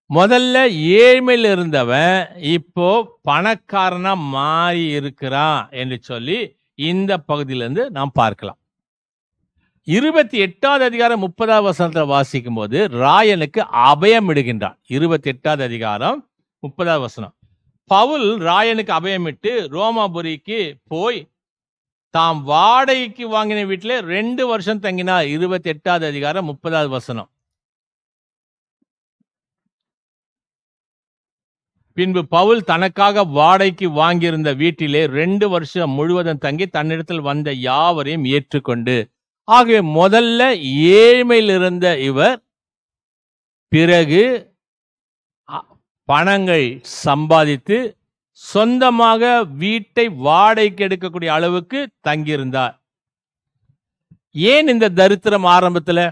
முதல்ல ஏழ்மையில் இருந்தவன் இப்போ பணக்காரனா மாறி இருக்கிறான் என்று சொல்லி இந்த பகுதியிலிருந்து நாம் பார்க்கலாம். 28வது அதிகாரம் 30வது வசனத்தை வாசிக்கும் போது ராயனுக்கு அபயம் இடுகின்றான். 28வது அதிகாரம் 30வது வசனம். பவுல் ராயனுக்கு அபயமிட்டு ரோமாபுரிக்கு போய் தாம் வாடகைக்கு வாங்கின வீட்டிலே 2 வருஷம் தங்கினார். 28வது அதிகாரம் 30வது வசனம். பின்பு பவுல் தனக்காக வாடகைக்கு வாங்கியிருந்த வீட்டிலே 2 வருஷம் முழுவதும் தங்கி தன்னிடத்தில் வந்த யாவரையும் ஏற்றுக்கொண்டு, ஆகவே முதல்ல ஏழ்மையில் இருந்த இவர் பிறகு பணங்கள் சம்பாதித்து சொந்தமாக வீட்டை வாடகைக்கு எடுக்கக்கூடிய அளவுக்கு தங்கியிருந்தார். ஏன் இந்த தரித்திரம் ஆரம்பத்தில்,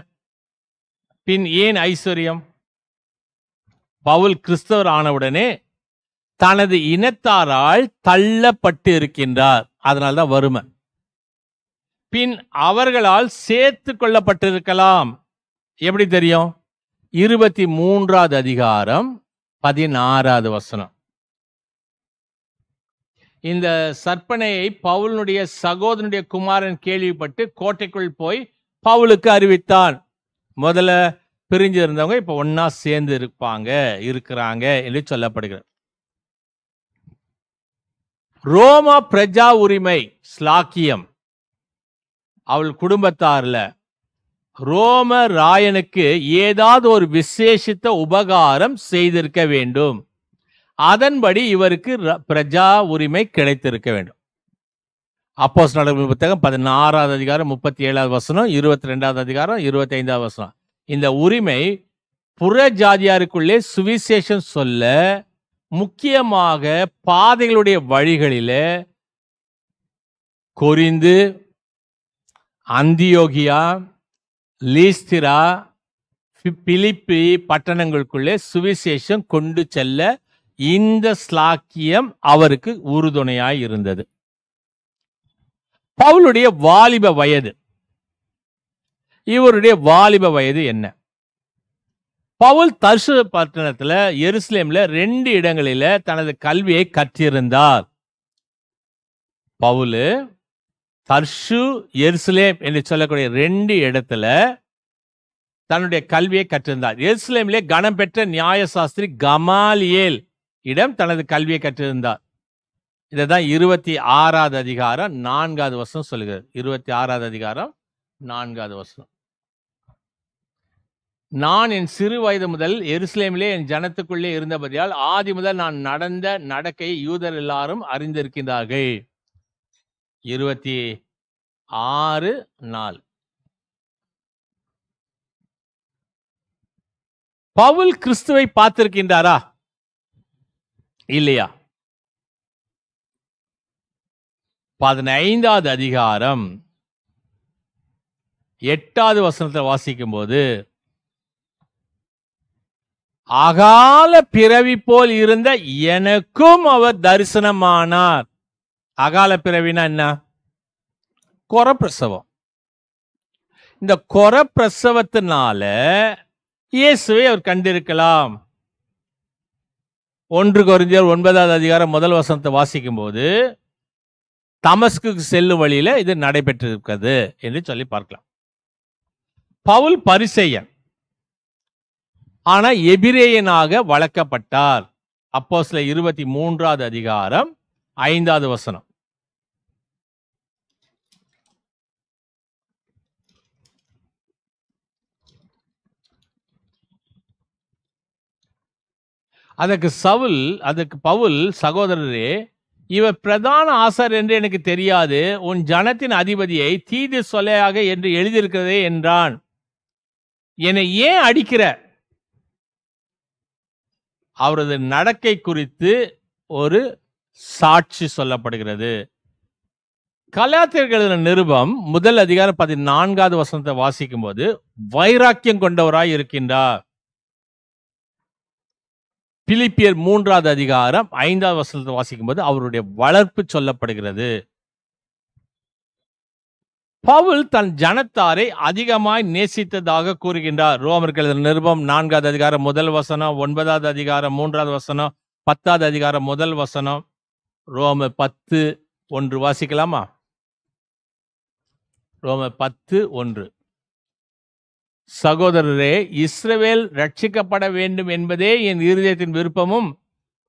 பின் ஏன் ஐஸ்வர்யம்? பவுல் கிறிஸ்தவர் ஆனவுடனே தனது இனத்தாரால் தள்ளப்பட்டு இருக்கின்றார். அதனால்தான் வறுமை. பின் அவர்களால் சேர்த்து கொள்ளப்பட்டிருக்கலாம். எப்படி தெரியும்? 23வது அதிகாரம் 16வது வசனம். இந்த சற்பனையை பவுலுடைய சகோதரனுடைய குமாரன் கேள்விப்பட்டு கோட்டைக்குள் போய் பவுலுக்கு அறிவித்தான். முதல்ல பிரிஞ்சு இருந்தவங்க இப்ப ஒன்னா சேர்ந்து இருக்கிறாங்க என்று சொல்லப்படுகிறது. ரோமா பிரஜா உரிமை ஸ்லாக்கியம் அவள் குடும்பத்தார்ல ரோம ராயனுக்கு ஏதாவது ஒரு விசேஷித்த உபகாரம் செய்திருக்க வேண்டும். அதன்படி இவருக்கு பிரஜா உரிமை கிடைத்திருக்க வேண்டும். அப்போஸ்தலர் நடவடிக்கைகள் புத்தகம் 16வது அதிகாரம் 37வது வசனம், 22வது அதிகாரம் 25வது வசனம். இந்த உரிமை புற ஜாதியாருக்குள்ளே சுவிசேஷம் சொல்ல, முக்கியமாக பாதைகளுடைய வழிகளிலே கொரிந்து, அந்தியோகியா, லீஸ்திரா, பிலிப்பி பட்டணங்களுக்குள்ளே சுவிசேஷம் கொண்டு செல்ல இந்த ஸ்லாக்கியம் அவருக்கு உறுதுணையாய் இருந்தது. பவுலுடைய வாலிப வயது, இவருடைய வாலிப வயது என்ன? பவுல் தர்சு பட்டணத்துல, எருசலேம்ல 2 இடங்களில தனது கல்வியை கற்றிருந்தார். பவுல் தர்சு, எருசலேம் என்று சொல்லக்கூடிய 2 இடத்துல தன்னுடைய கல்வியை கற்றிருந்தார். எருசலேமிலே கனம் பெற்ற நியாயசாஸ்திரி கமாலியேல் இடம் தனது கல்வியை கற்றிருந்தார். இதைதான் 26வது அதிகாரம் 4வது வசனம் சொல்லுகிறது. 26வது அதிகாரம் 4வது வசனம். நான் என் சிறு வயது முதல் எருசலேமிலே என் ஜனத்துக்குள்ளே இருந்தபடியால் ஆதி முதல் நான் நடந்த நடக்கையை யூதர் எல்லாரும் அறிந்திருக்கின்றார்கள். 26:4. பவுல் கிறிஸ்துவை பார்த்திருக்கின்றாரா இல்லையா? 15வது அதிகாரம் 8வது வசனத்தை வாசிக்கும் போது, அகால பிறவி போல் இருந்த எனக்கும் அவர் தரிசனமானார். அகால பிறவினா என்ன? கொரப்பிரசவம். இந்த கொரப்பிரசவத்தினால இயேசுவை அவர் கண்டிருக்கலாம். 1 கொரிந்தியர் 9வது அதிகாரம் 1 வசனத்தை வாசிக்கும் போது, தமஸ்குக்கு செல்லும் வழியில இது நடைபெற்றிருக்கிறது என்று சொல்லி பார்க்கலாம். பவுல் பரிசேயன், ஆனா எபிரேயனாக வளர்க்கப்பட்டார். அப்போஸ்தலர் 23வது அதிகாரம் 5வது வசனம். அதற்கு பவுல், சகோதரரே, இவர் பிரதான ஆசாரியர் என்று எனக்கு தெரியாது, உன் ஜனத்தின் அதிபதியை தீது சொல்லையாக என்று எழுதியிருக்கிறதே என்றான். என்னை ஏன் அடிக்கிற? அவரது நடக்கை குறித்து ஒரு சாட்சி சொல்லப்படுகிறது. கலாத்தியர்கள் நிருபம் 1 அதிகாரம் 14வது வசனத்தை வாசிக்கும் போது, வைராக்கியம் கொண்டவராய் இருக்கின்றார். பிலிப்பியர் 3வது அதிகாரம் 5வது வசனத்தை வாசிக்கும் போது அவருடைய வளர்ப்பு சொல்லப்படுகிறது. பவுல் தன் ஜனத்தாரை அதிகமாய் நேசித்ததாக கூறுகின்றார். ரோமர்கள் நிருபம் 4வது அதிகாரம் 1 வசனம், 9வது அதிகாரம் 3வது வசனம், 10வது அதிகாரம் 1 வசனம், ரோமர் 10:1 வாசிக்கலாமா? ரோமர் 10:1. சகோதரரே, இஸ்ரவேல் ரட்சிக்கப்பட வேண்டும் என்பதே என் இருதயத்தின் விருப்பமும்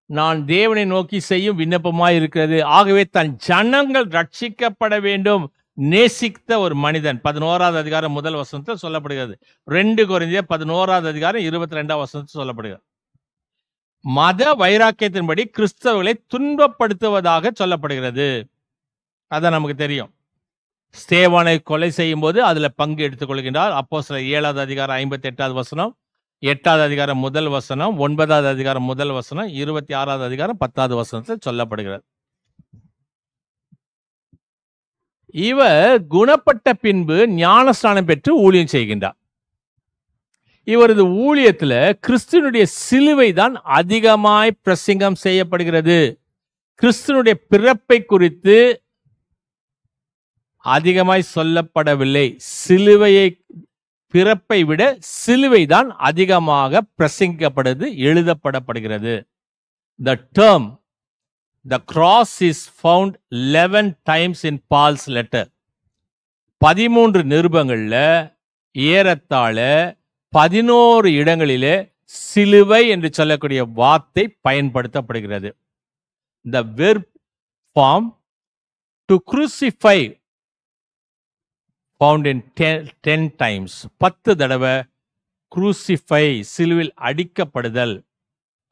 நான் தேவனை நோக்கி செய்யும் விண்ணப்பமாய் இருக்கிறது. ஆகவே தன் ஜனங்கள் ரட்சிக்கப்பட வேண்டும் நேசித்த ஒரு மனிதன். 11வது அதிகாரம் 1 வசனத்தில் சொல்லப்படுகிறது. 2 கொரிந்தியர் 11வது அதிகாரம் 22வது வசனத்தில் சொல்லப்படுகிறது. மத வைராக்கியத்தின்படி கிறிஸ்தவர்களை துன்பப்படுத்துவதாக சொல்லப்படுகிறது. அதான் நமக்கு தெரியும். ஸ்தேவானை கொலை செய்யும் போது அதுல பங்கு எடுத்துக் கொள்கின்றார். அப்போஸ்தலர் 7வது அதிகாரம் 58வது வசனம், 8வது அதிகாரம் 1 வசனம், 9வது அதிகாரம் 1 வசனம், 26வது அதிகாரம் 10வது வசனத்தில் சொல்லப்படுகிறது. இவர் குணப்பட்ட பின்பு ஞானஸ்நானம் பெற்று ஊழியம் செய்கின்றார். இவரது ஊழியத்துல கிறிஸ்துவனுடைய சிலுவை தான் அதிகமாய் பிரசங்கம் செய்யப்படுகிறது. கிறிஸ்துவனுடைய பிறப்பை குறித்து அதிகமாய் சொல்லப்படவில்லை. சிலுவையை, பிறப்பை விட சிலுவை தான் அதிகமாக பிரசங்கிக்கப்படுது, எழுதப்படப்படுகிறது. The term the cross is found 11 times in Paul's letter. 13 நிருபங்கள்ல ஏறத்தாழ 11 இடங்களிலே சிலுவை என்று சொல்லக்கூடிய வார்த்தை பயன்படுத்தப்படுகிறது. The verb form to crucify found in 10 times. 10 தடவை crucify, சிலுவில் அடிக்கப்படுதல்.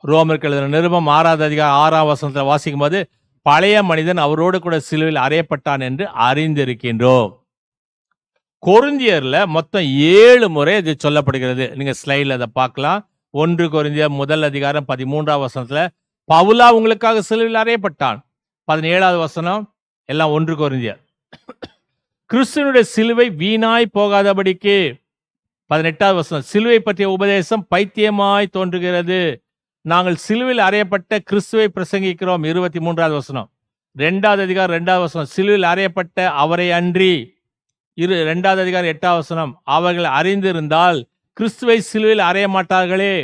ரோமர்கள் எழுதின நிருபம் 6வது அதிகாரம் 6ஆம் வசனத்தில் வாசிக்கும் போது பழைய மனிதன் அவரோடு கூட சிலுவில் அறையப்பட்டான் என்று அறிந்திருக்கின்றோம். கொரிந்தியர்ல மொத்தம் 7 முறை இது சொல்லப்படுகிறது. நீங்க ஸ்லைட்ல அதை பார்க்கலாம். 1 கொரிந்தியர் 1 அதிகாரம் 13ஆம் வசனத்துல பவுலா உங்களுக்காக சிலுவில் அறையப்பட்டான். 17வது வசனம் எல்லாம் 1 கொரிந்தியர். கிறிஸ்துவனுடைய சிலுவை வீணாய் போகாதபடிக்கு 18வது வசனம் சிலுவை பற்றிய உபதேசம் பைத்தியமாய் தோன்றுகிறது. நாங்கள் சிலுவில் அறையப்பட்ட கிறிஸ்துவை பிரசங்கிக்கிறோம். 23வது வசனம். 2வது அதிகாரம் 2வது வசனம் சிலுவில் அறையப்பட்ட அவரை அன்றி 2வது அதிகாரம் 8வது வசனம் அவர்கள் அறிந்திருந்தால் கிறிஸ்துவை சிலுவில் அறைய மாட்டார்களே.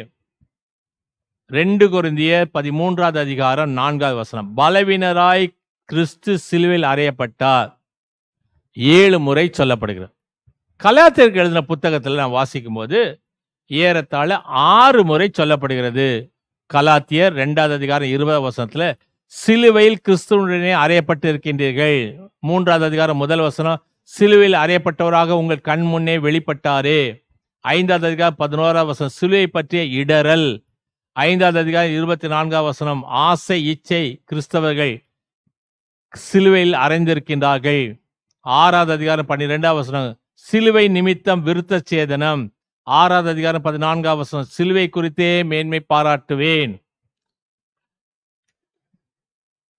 2 கொரிந்தியர் 13வது அதிகாரம் 4வது வசனம் பலவீனராய் கிறிஸ்து சிலுவில் அறையப்பட்டார். 7 முறை சொல்லப்படுகிறது. கலாத்தியருக்கு எழுதின புத்தகத்தில் நான் வாசிக்கும் போது ஏறத்தாழ 6 முறை சொல்லப்படுகிறது. கலாத்தியர் 2வது அதிகாரம் 20வது வசனத்துல சிலுவையில் கிறிஸ்துவுடனே அறையப்பட்டு இருக்கின்றீர்கள். 3வது அதிகாரம் 1 வசனம் சிலுவையில் அறையப்பட்டவராக உங்கள் கண் முன்னே வெளிப்பட்டாரே. 5வது அதிகாரம் 11வது வசனம் சிலுவை பற்றிய இடரல். 5வது அதிகாரம் 24வது வசனம் ஆசை இச்சை கிறிஸ்தவர்கள் சிலுவையில் அறைந்திருக்கின்றார்கள். 6வது அதிகாரம் 12வது வசனம் சிலுவை நிமித்தம் விருத்த சேதனம். 6வது அதிகாரம் 14வது வசனம் சிலுவை குறித்தே மேன்மை பாராட்டுவேன்.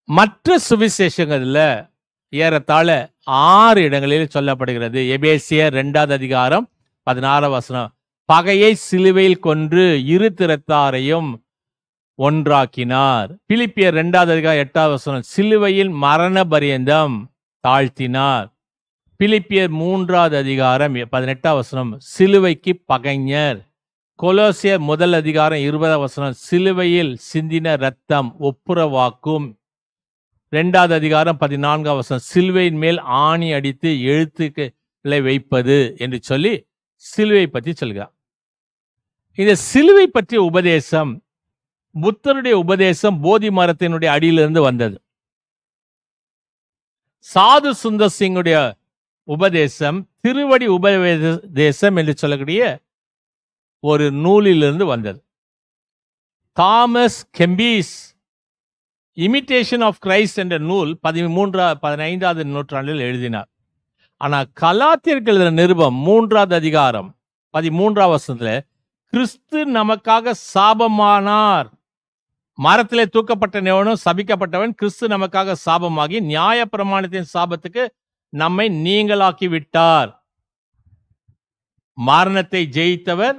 மற்ற சுவிசேஷங்கள்ல ஏறத்தாழ 6 இடங்களில் சொல்லப்படுகிறது. எபேசியர் 2வது அதிகாரம் 16வது வசனம் பகையை சிலுவையில் கொன்று இரு திறத்தாரையும் ஒன்றாக்கினார். பிலிப்பியர் 2வது அதிகாரம் 8வது வசனம் சிலுவையில் மரண பரியந்தம் தாழ்த்தினார். பிலிப்பியர் 3வது அதிகாரம் 18வது வசனம் சிலுவைக்கு பகைஞர். கொலோசியர் 1 அதிகாரம் 20வது வசனம் சிலுவையில் சிந்தின இரத்தம் ஒப்புரவாக்கும். 2வது அதிகாரம் 14வது வசனம் சிலுவையின் மேல் ஆணி அடித்து எழுத்துக்களை வைப்பது என்று சொல்லி சிலுவை பற்றி சொல்கிறார். இந்த சிலுவை பற்றிய உபதேசம் புத்தருடைய உபதேசம் போதி மரத்தினுடைய அடியிலிருந்து வந்தது. சாது சுந்தர் சிங்குடைய உபதேசம் திருவடி உபதேசம் என்று சொல்லக்கூடிய ஒரு நூலிலிருந்து வந்தது. தாமஸ் கெம்பீஸ் இமிட்டேஷன் ஆஃப் கிரைஸ்ட் என்ற நூல் 15வது நூற்றாண்டில் எழுதினார். ஆனால் கலாத்தியர்கள் நிருபம் 3வது அதிகாரம் 13வது வசனத்துல கிறிஸ்து நமக்காக சாபமானார். மரத்திலே தூக்கப்பட்ட எவனும் சபிக்கப்பட்டவன் கிறிஸ்து நமக்காக சாபமாகி நியாய பிரமாணத்தின் சாபத்துக்கு நம்மை நீங்களாக்கி விட்டார். மரணத்தை ஜெயித்தவர்,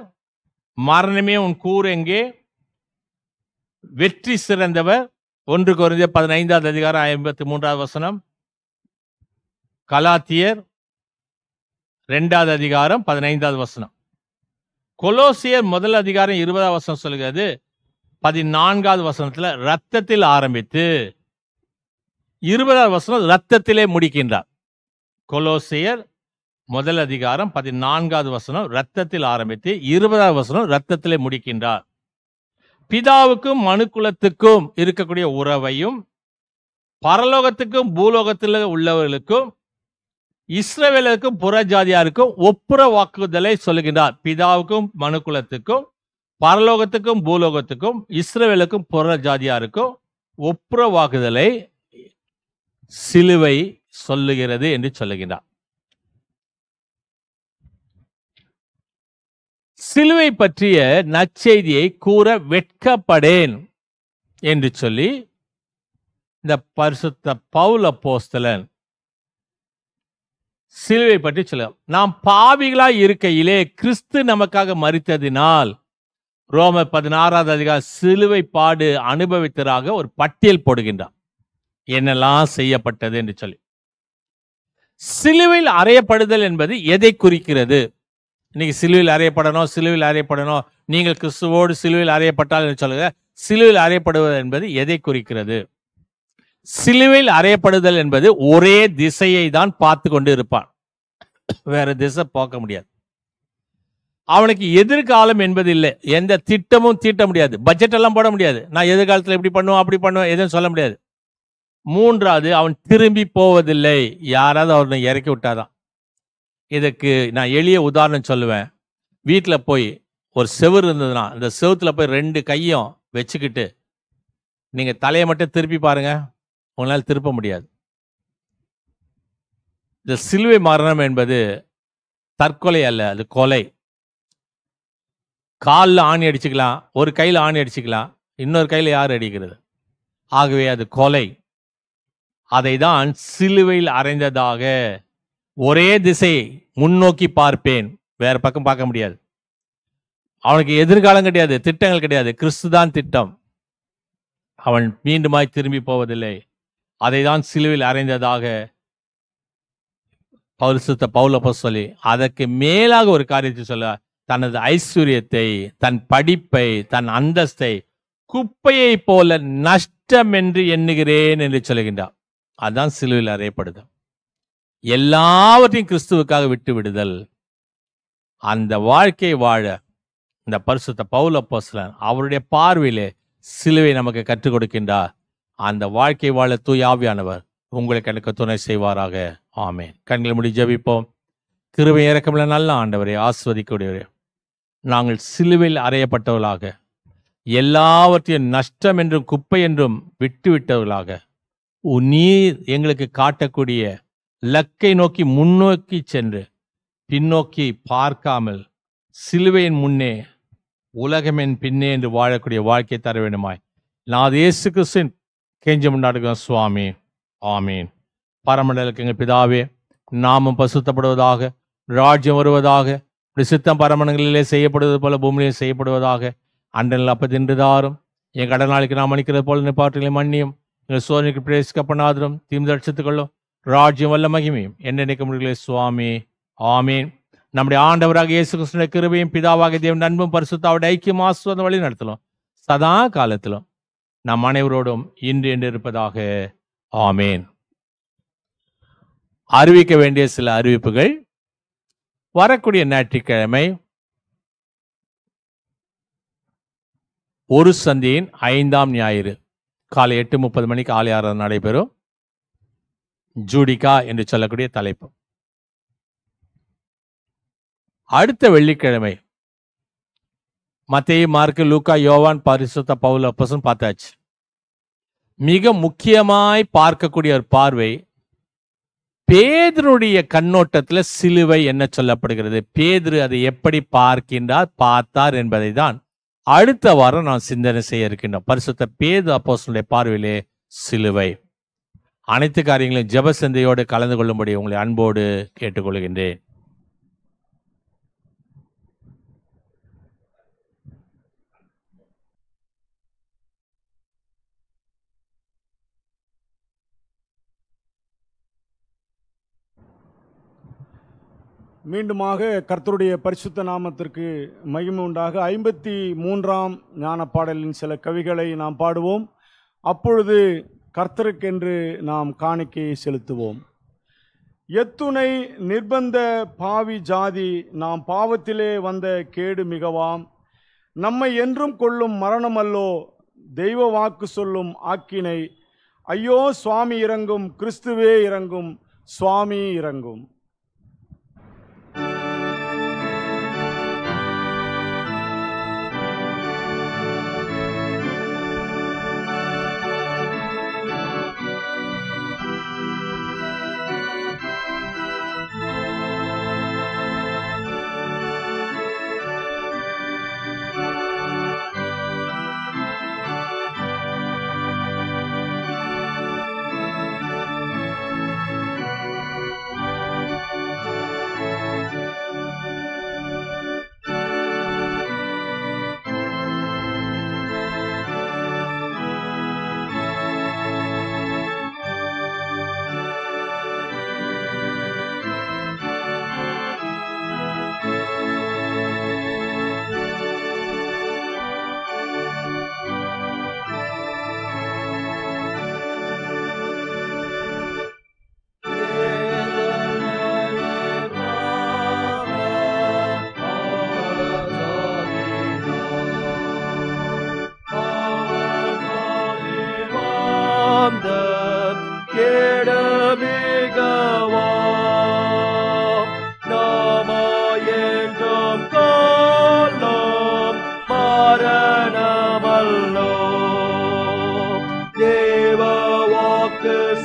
மரணமே உன் கூர் எங்கே, வெற்றி சிறந்தவர். 1 கொரிந்தியர் 15வது அதிகாரம் 53வது வசனம். கலாத்தியர் 2வது அதிகாரம் 15வது வசனம். கொலோசியர் 1 அதிகாரம் 20வது வசனம் சொல்கிறது. 14வது வசனத்துல ரத்தத்தில் ஆரம்பித்து 20வது வசனம் ரத்தத்திலே முடிக்கின்றார். கொலோசியர் 1 அதிகாரம் 14வது வசனம் ரத்தத்தில் ஆரம்பித்து 20வது வசனம் ரத்தத்திலே முடிக்கின்றார். பிதாவுக்கும் மனுக்குலத்துக்கும் இருக்கக்கூடிய உறவையும் பரலோகத்துக்கும் பூலோகத்தில் உள்ளவர்களுக்கும் இஸ்ரவேலுக்கும் புறஜாதியாருக்கும் ஒப்புரவாக்குதலை சொல்லுகின்றார். பிதாவுக்கும் மனுக்குலத்துக்கும் பரலோகத்துக்கும் பூலோகத்துக்கும் இஸ்ரவேலுக்கும் புறஜாதியாருக்கும் ஒப்புரவாக்குதலை சிலுவை சொல்லுகிறது என்று சொல்லுகின்றார். சிலுவை பற்றிய நற்செய்தியை கூற வெட்கப்படேன் என்று சொல்லி இந்த பரிசுத்த பவுல் அப்போஸ்தலன் சிலுவை பற்றி சொல்ல நாம் பாவிகளாய் இருக்கையிலே கிறிஸ்து நமக்காக மரித்ததினால் ரோமர் 16வது அதிகாரம் சிலுவை பாடு அனுபவித்தராக ஒரு பட்டியல் போடுகின்றார். என்னெல்லாம் செய்யப்பட்டது என்று சொல்லி. சிலுவையில் அறையப்படுதல் என்பது எதை குறிக்கிறது? இன்னைக்கு சிலுவையில் அறையப்படணும், சிலுவையில் அறையப்படணும், நீங்கள் கிறிஸ்துவோடு சிலுவையில் அறையப்பட்டால் என்று சொல்லுங்க. சிலுவையில் அறையப்படுவது என்பது எதை குறிக்கிறது? சிலுவையில் அறையப்படுதல் என்பது ஒரே திசையை தான் பார்த்து கொண்டு இருப்பான், வேற திசை பார்க்க முடியாது. அவனுக்கு எதிர்காலம் என்பது இல்லை, எந்த திட்டமும் தீட்ட முடியாது, பட்ஜெட் எல்லாம் போட முடியாது. நான் எதிர்காலத்தில் எப்படி பண்ணுவோம் அப்படி பண்ணுவோம் எதுவும் சொல்ல முடியாது. 3வது, அவன் திரும்பி போவதில்லை, யாராவது அவனை இறக்கி விட்டாதான். இதுக்கு நான் எளிய உதாரணம் சொல்லுவேன். வீட்டில் போய் ஒரு செவுரு இருந்ததுன்னா அந்த செவுத்துல போய் 2 கையும் வச்சுக்கிட்டு நீங்கள் தலையை மட்டும் திருப்பி பாருங்க, உங்களால் திருப்ப முடியாது. இந்த சிலுவை மரணம் என்பது தற்கொலை அல்ல, அது கொலை. காலில் ஆணி அடிச்சுக்கலாம், ஒரு கையில் ஆணி அடிச்சுக்கலாம், இன்னொரு கையில் யார் அடிக்கிறது? ஆகவே அது கொலை. அதை தான் சிலுவையில் அறைந்ததாக ஒரே திசை முன்னோக்கி பார்ப்பேன், வேற பக்கம் பார்க்க முடியாது. அவனுக்கு எதிர்காலம் கிடையாது, திட்டங்கள் கிடையாது, கிறிஸ்து தான் திட்டம். அவன் மீண்டுமாய் திரும்பி போவதில்லை. அதை தான் சிலுவையில் அறைந்ததாக பரிசுத்த பவுல் அப்போஸ்தலன் அதற்கு மேலாக ஒரு காரியத்தை சொல்ல, தனது ஐஸ்வர்யத்தை, தன் படிப்பை, தன் அந்தஸ்தை குப்பையை போல நஷ்டம் என்று எண்ணுகிறேன் என்று சொல்லுகின்றார். அதுதான் சிலுவையில் அறையப்படுது. எல்லாவற்றையும் கிறிஸ்துவுக்காக விட்டு விடுதல். அந்த வாழ்க்கை வாழ இந்த பரிசுத்த பவுல் அப்போஸ்தலன் அவருடைய பார்வையிலே சிலுவை நமக்கு கற்றுக் கொடுக்கின்றார். அந்த வாழ்க்கை வாழ தூய ஆவியானவர் உங்களுக்கு எனக்கு துணை செய்வாராக. ஆமென். கண்களை மூடி ஜெபிப்போம். கிருபை இரக்கமுள்ள நல்ல ஆண்டவரே, ஆசீர்வதிக்கக்கூடியவரே, நாங்கள் சிலுவையில் அறையப்பட்டவர்களாக, எல்லாவற்றையும் நஷ்டம் என்றும் குப்பை என்றும் விட்டுவிட்டவர்களாக, நீர் எங்களுக்கு காட்டக்கூடிய லக்கை நோக்கி முன்னோக்கி சென்று பின்னோக்கி பார்க்காமல் சிலுவையின் முன்னே உலகமென் பின்னே என்று வாழக்கூடிய வாழ்க்கை தர வேண்டுமாய் நான் இயேசு கிறிஸ்துவின் கெஞ்சி முன்னாடுகிறோம் சுவாமி. ஆமீன். பரமண்டலக்கு எங்கள் பிதாவே, நாமம் பசுத்தப்படுவதாக, ராஜ்யம் வருவதாக, சித்தம் பரமண்டங்களிலே செய்யப்படுவது போல பூமியிலே செய்யப்படுவதாக. அன்றல் அப்பதின்றுதாரும் என் கடனாளிக்கு நாம் மன்னிக்கிறது போல நிப்பாட்டுகளை மன்னியும், எங்கள் சோதனைக்கு பிரவேசிக்கப்படாதரும் தீர்ந்து ரட்சித்துக்கொள்ளும். ராஜ்யம் வல்ல மகிமையும் என்னென்னைக்க முடியல சுவாமி. ஆமீன். நம்முடைய ஆண்டவராக இயேசு கிறிஸ்துவின் கிருபையும் பிதாவாகிய தேவன் அன்பும் பரிசுத்தாவுடைய ஐக்கியம் ஆசீர்வாதம் வழி நடத்தலும் சதா காலத்திலும் நம் அனைவரோடும் இன்று என்று இருப்பதாக. ஆமேன். அறிவிக்க வேண்டிய சில அறிவிப்புகள். வரக்கூடிய ஞாயிற்றுக்கிழமை ஒரு சந்தியின் 5ஆம் ஞாயிறு காலை 8:30 மணிக்கு ஆலய ஆராதனை நடைபெறும். ஜூடிகா என்று சொல்லக்கூடிய தலைப்பு. அடுத்த வெள்ளிக்கிழமை மத்தேயு, மார்க்கு, லூக்கா, யோவான், பரிசுத்த பவுல் அப்போஸ்தலன் பார்த்தாச்சு. மிக முக்கியமாய் பார்க்கக்கூடிய ஒரு பார்வை பேதுருடைய கண்ணோட்டத்துல சிலுவை என்ன சொல்லப்படுகிறது, பேதுரு அதை எப்படி பார்த்தார் என்பதை தான் அடுத்த வாரம் நான் சிந்தனை செய்ய இருக்கின்றோம். பரிசுத்த பேதுரு அப்போஸ்தலனுடைய பார்வையிலே சிலுவை. அனைத்து காரியங்களையும் ஜெப சிந்தையோடு கலந்து கொள்ளும்படி உங்களை அன்போடு கேட்டுக்கொள்கின்றேன். மீண்டுமாக கர்த்தருடைய பரிசுத்த நாமத்திற்கு மகிமை உண்டாக 53ஆம் ஞான பாடலின் சில கவிகளை நாம் பாடுவோம். அப்பொழுது கர்த்தருக்கென்று நாம் காணிக்கையை செலுத்துவோம். எத்துணை நிர்பந்த பாவி ஜாதி, நாம் பாவத்திலே வந்த கேடு மிகவாம். நம்மை என்றும் கொள்ளும் மரணமல்லோ தெய்வ வாக்கு சொல்லும் ஆக்கினை. ஐயோ சுவாமி இறங்கும், கிறிஸ்துவே இறங்கும், சுவாமி இறங்கும்.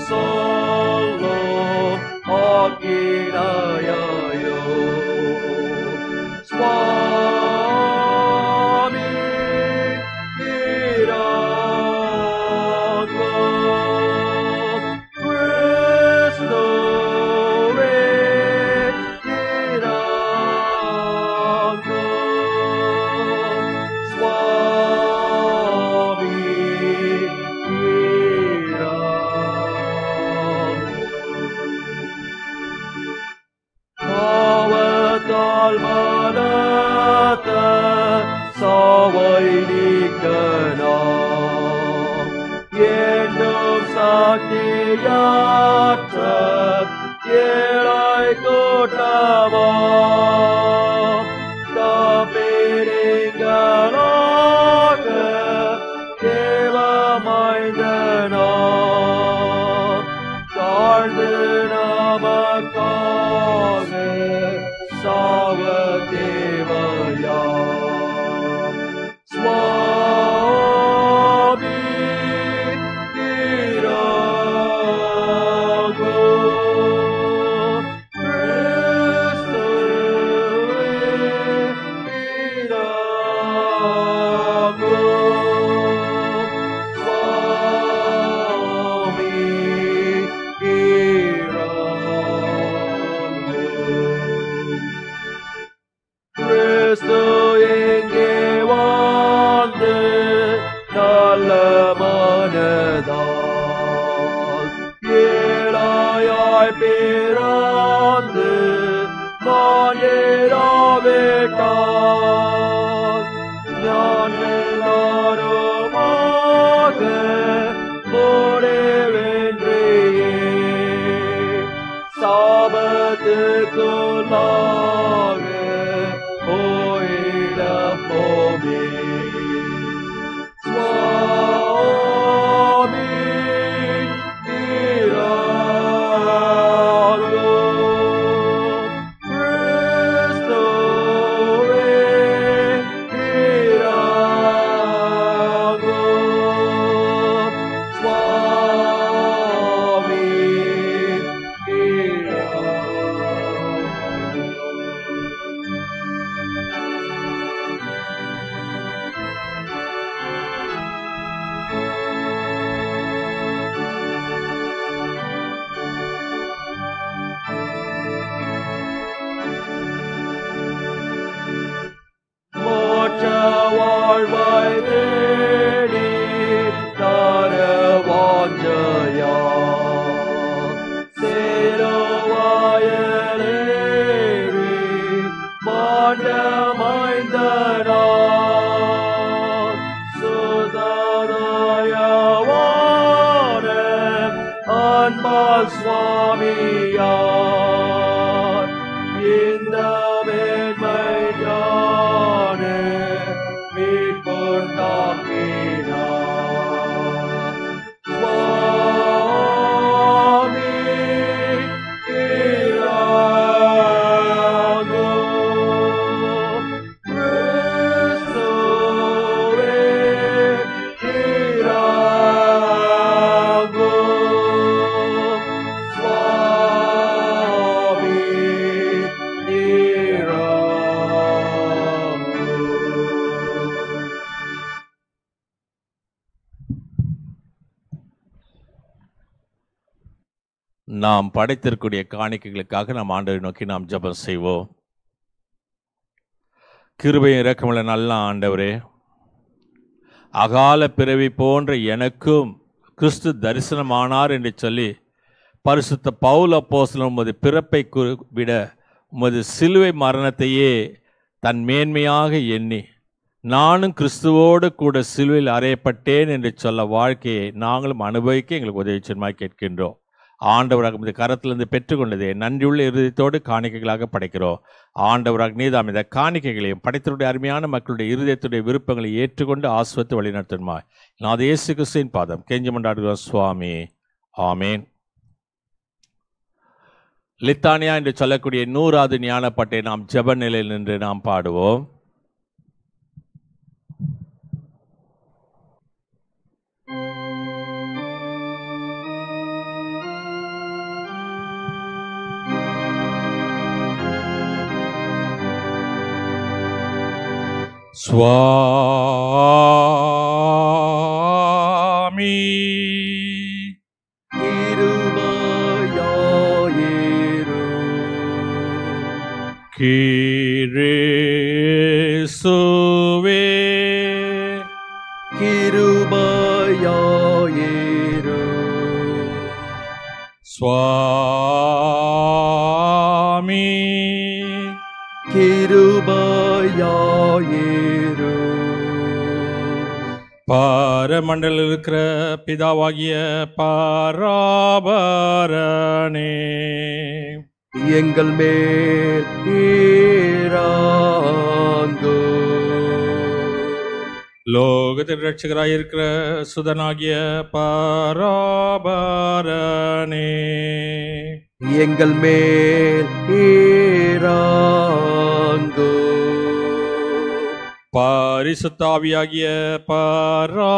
solo akinayayo. Swami Irago, Cristo Irago, Swami பாவத்தால் மனத்த சாவை நீக்கனாம் என்றும் சாத்தியாற்ற ஏழாய் கூட்டமா தப்பேரிங்களாக தேவமைந்தனா தாழ்ந்து நமக்காக சாவ தேவையா. சுவாமி இராகோ, கிறிஸ்துவே இராகோ, சுவாமி கிறிஸ்து எங்கே வாழ்ந்து நல்ல மனதால் ஏழாயாய் பிறந்து மாநிலவிட்டார் ஞான எல்லாருமாக முடிவென்றியே சாபத்துக்குள்ளாக போயிட போமே. சுவாமி இராகோ, கிறிஸ்துவே இராகோ, சுவாமி மோட்ச வாழ்வாய் தேடி தார வாஞ்சையா சேருவாயலேறி மாண்டமைந்தனா சுததயவான அன்பால் சுவாமியார் இந்த மேன்மையான மீட்புண்டாக்கினார். சுவாமி இராகோ, கிறிஸ்துவே இராகோ, சுவாமி நாம் படைத்திருக்கூடிய காணிக்கைகளுக்காக நாம் ஆண்டவரை நோக்கி நாம் ஜெபம் செய்வோம். கிருபையும் இரக்கமுள்ள நல்ல ஆண்டவரே, அகால பிறவி போன்ற எனக்கும் கிறிஸ்து தரிசனமானார் என்று சொல்லி பரிசுத்த பவுல் அப்போஸ்தலன் உமது பிறப்பை விட உமது சிலுவை மரணத்தையே தன் மேன்மையாக எண்ணி நானும் கிறிஸ்துவோடு கூட சிலுவையில் அறையப்பட்டேன் என்று சொல்ல வாழ்க்கையை நாங்களும் அனுபவிக்க எங்களுக்கு உதவி செய்யுமாறு கேட்கின்றோம். ஆண்டவராக இந்த கரத்திலிருந்து பெற்றுக்கொண்டதே நன்றியுள்ள இருதயத்தோடு காணிக்கைகளாக படைக்கிறோம். ஆண்டவராக நீதாம் இந்த காணிக்கைகளையும் படைத்தருடைய அருமையான மக்களுடைய இருதயத்துடைய விருப்பங்களை ஏற்றுக்கொண்டு ஆஸ்வத்து வழிநடத்துமா. நான் இயேசு கிறிஸ்துவின் பாதம் கெஞ்சி மன்றாடுகிறோம் சுவாமி, ஆமேன். லித்தானியா என்று சொல்லக்கூடிய 100வது ஞானப்பாட்டை நாம் ஜெப நிலையில் நின்று நாம் பாடுவோம். சுவாமி கிருபையாயிரு கிறிஸ்துவே கிருபையாயிரு சுவாமி கிருபையாயிரு பரமண்டலில் இருக்கிற பிதாவாகிய பராபரனே எங்கள் மேல் இறங்கு. லோகத்தின் இரட்சகராயிருக்கிற சுதனாகிய பராபரனே எங்கள் மேல் இறங்கு. பரிசுத்தாவியாகிய பராபரனே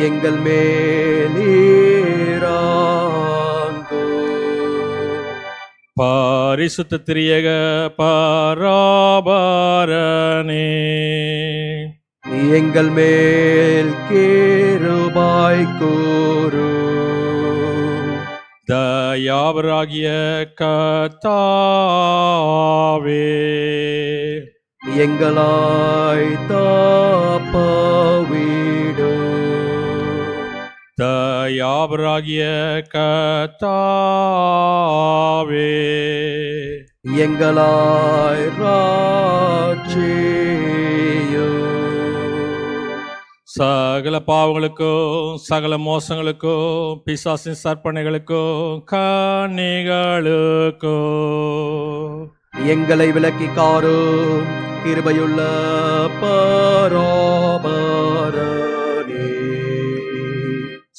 எங்கள் மேல் இறங்கு. பரிசுத்த திரியக பராபரனே எங்கள் மேல் கிருபை கூரு. தயாவராகிய கர்த்தாவே எங்களாய் தப்பவிடு. தயாவராகிய கர்த்தாவே எங்களாய் ராட்சியு. சகல பாவங்களுக்கும் சகல மோசங்களுக்கும் பிசாசின் சற்பனைகளுக்கும் கண்ணிகளுக்கும் எங்களை விலக்கி காரும் கிருபையுள்ள பராபரனே.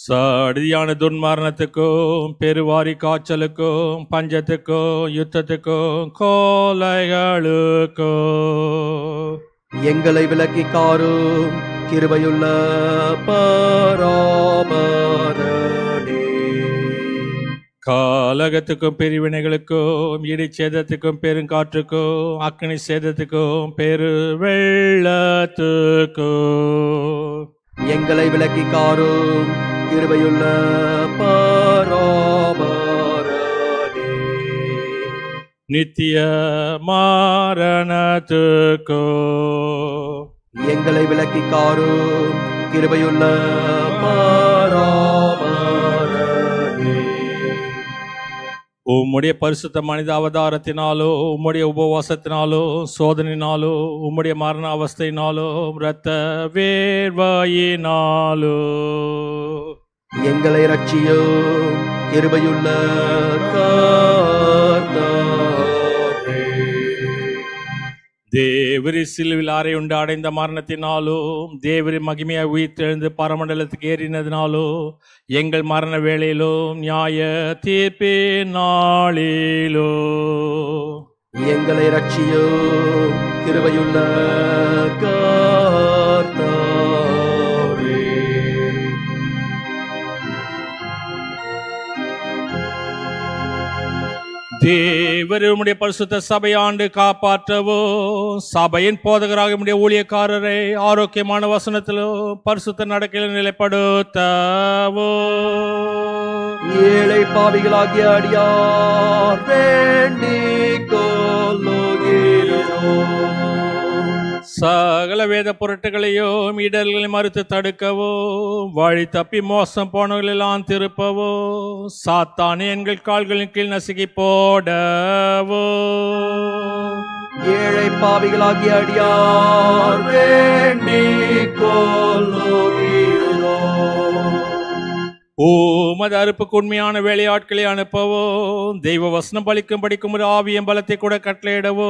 சடியான துன்மரணத்துக்கும் பெருவாரி காய்ச்சலுக்கும் பஞ்சத்துக்கும் யுத்தத்துக்கும் கோலைகளுக்கும் எங்களை விலக்கி காரும் கிருபையுள்ள பராபரனே. காலகத்துக்கும் பிரிவினைகளுக்கும் இடிச்சேதத்துக்கும் பெருங்காற்றுக்கும் அக்னி சேதத்துக்கும் பெரு வெள்ளத்துக்கும் எங்களை விலக்கி காரும் கிருபையுள்ள பராபரனே. நித்திய மரணத்துக்கும் எங்களை விலக்கி காரும் கிருபையுள்ள பராபரனே. உம்முடைய பரிசுத்த மனித அவதாரத்தினாலோ உம்முடைய உபவாசத்தினாலோ சோதனையினாலோ உம்முடைய மரண அவஸ்தையினாலோ இரத்த வேர்வாயினாலோ எங்களை ரட்சியும் கிருபையுள்ள கர்த்தாவே. தேவரி சிலுவில் அறையுண்டு அடைந்த மரணத்தினாலும் தேவரி மகிமையாய் உயிர்த்தெழுந்து பரமண்டலத்துக்கு ஏறினதினாலோ எங்கள் மரண வேளையிலும் நியாய தீர்ப்பே நாளிலோ எங்களை ரட்சியும் கிருபையுள்ள கர்த்தாவே. தேவர் உம்முடைய பரிசுத்த சபையாண்டு காப்பாற்றவோ சபையின் போதகராக உம்முடைய ஊழியக்காரரை ஆரோக்கியமான வசனத்திலோ பரிசுத்த நடக்கையில் நிலைப்படுத்தவோ ஏழை பாவிகளாகிய அடியார் வேண்டிக் கொள்ளுகிறோம். சகல வேத பொருட்களையும் இடர்களை மறுத்து தடுக்கவோ வழி தப்பி மோசம் போனவர்களெல்லாம் திருப்பவோ சாத்தானே எங்கள் கால்களின் கீழ் நசுக்கி போடவோ ஏழை பாவிகளாகிய அடியார் வேண்டிக் கொள்ளுகிறோம். உமது அறுப்புக்கு உண்மையான வேலையாட்களை அனுப்பவோ தெய்வ வசனம் பலிக்கும் படிக்கும் ஒரு ஆவியம் பலத்தை கூட கட்டளையிடவோ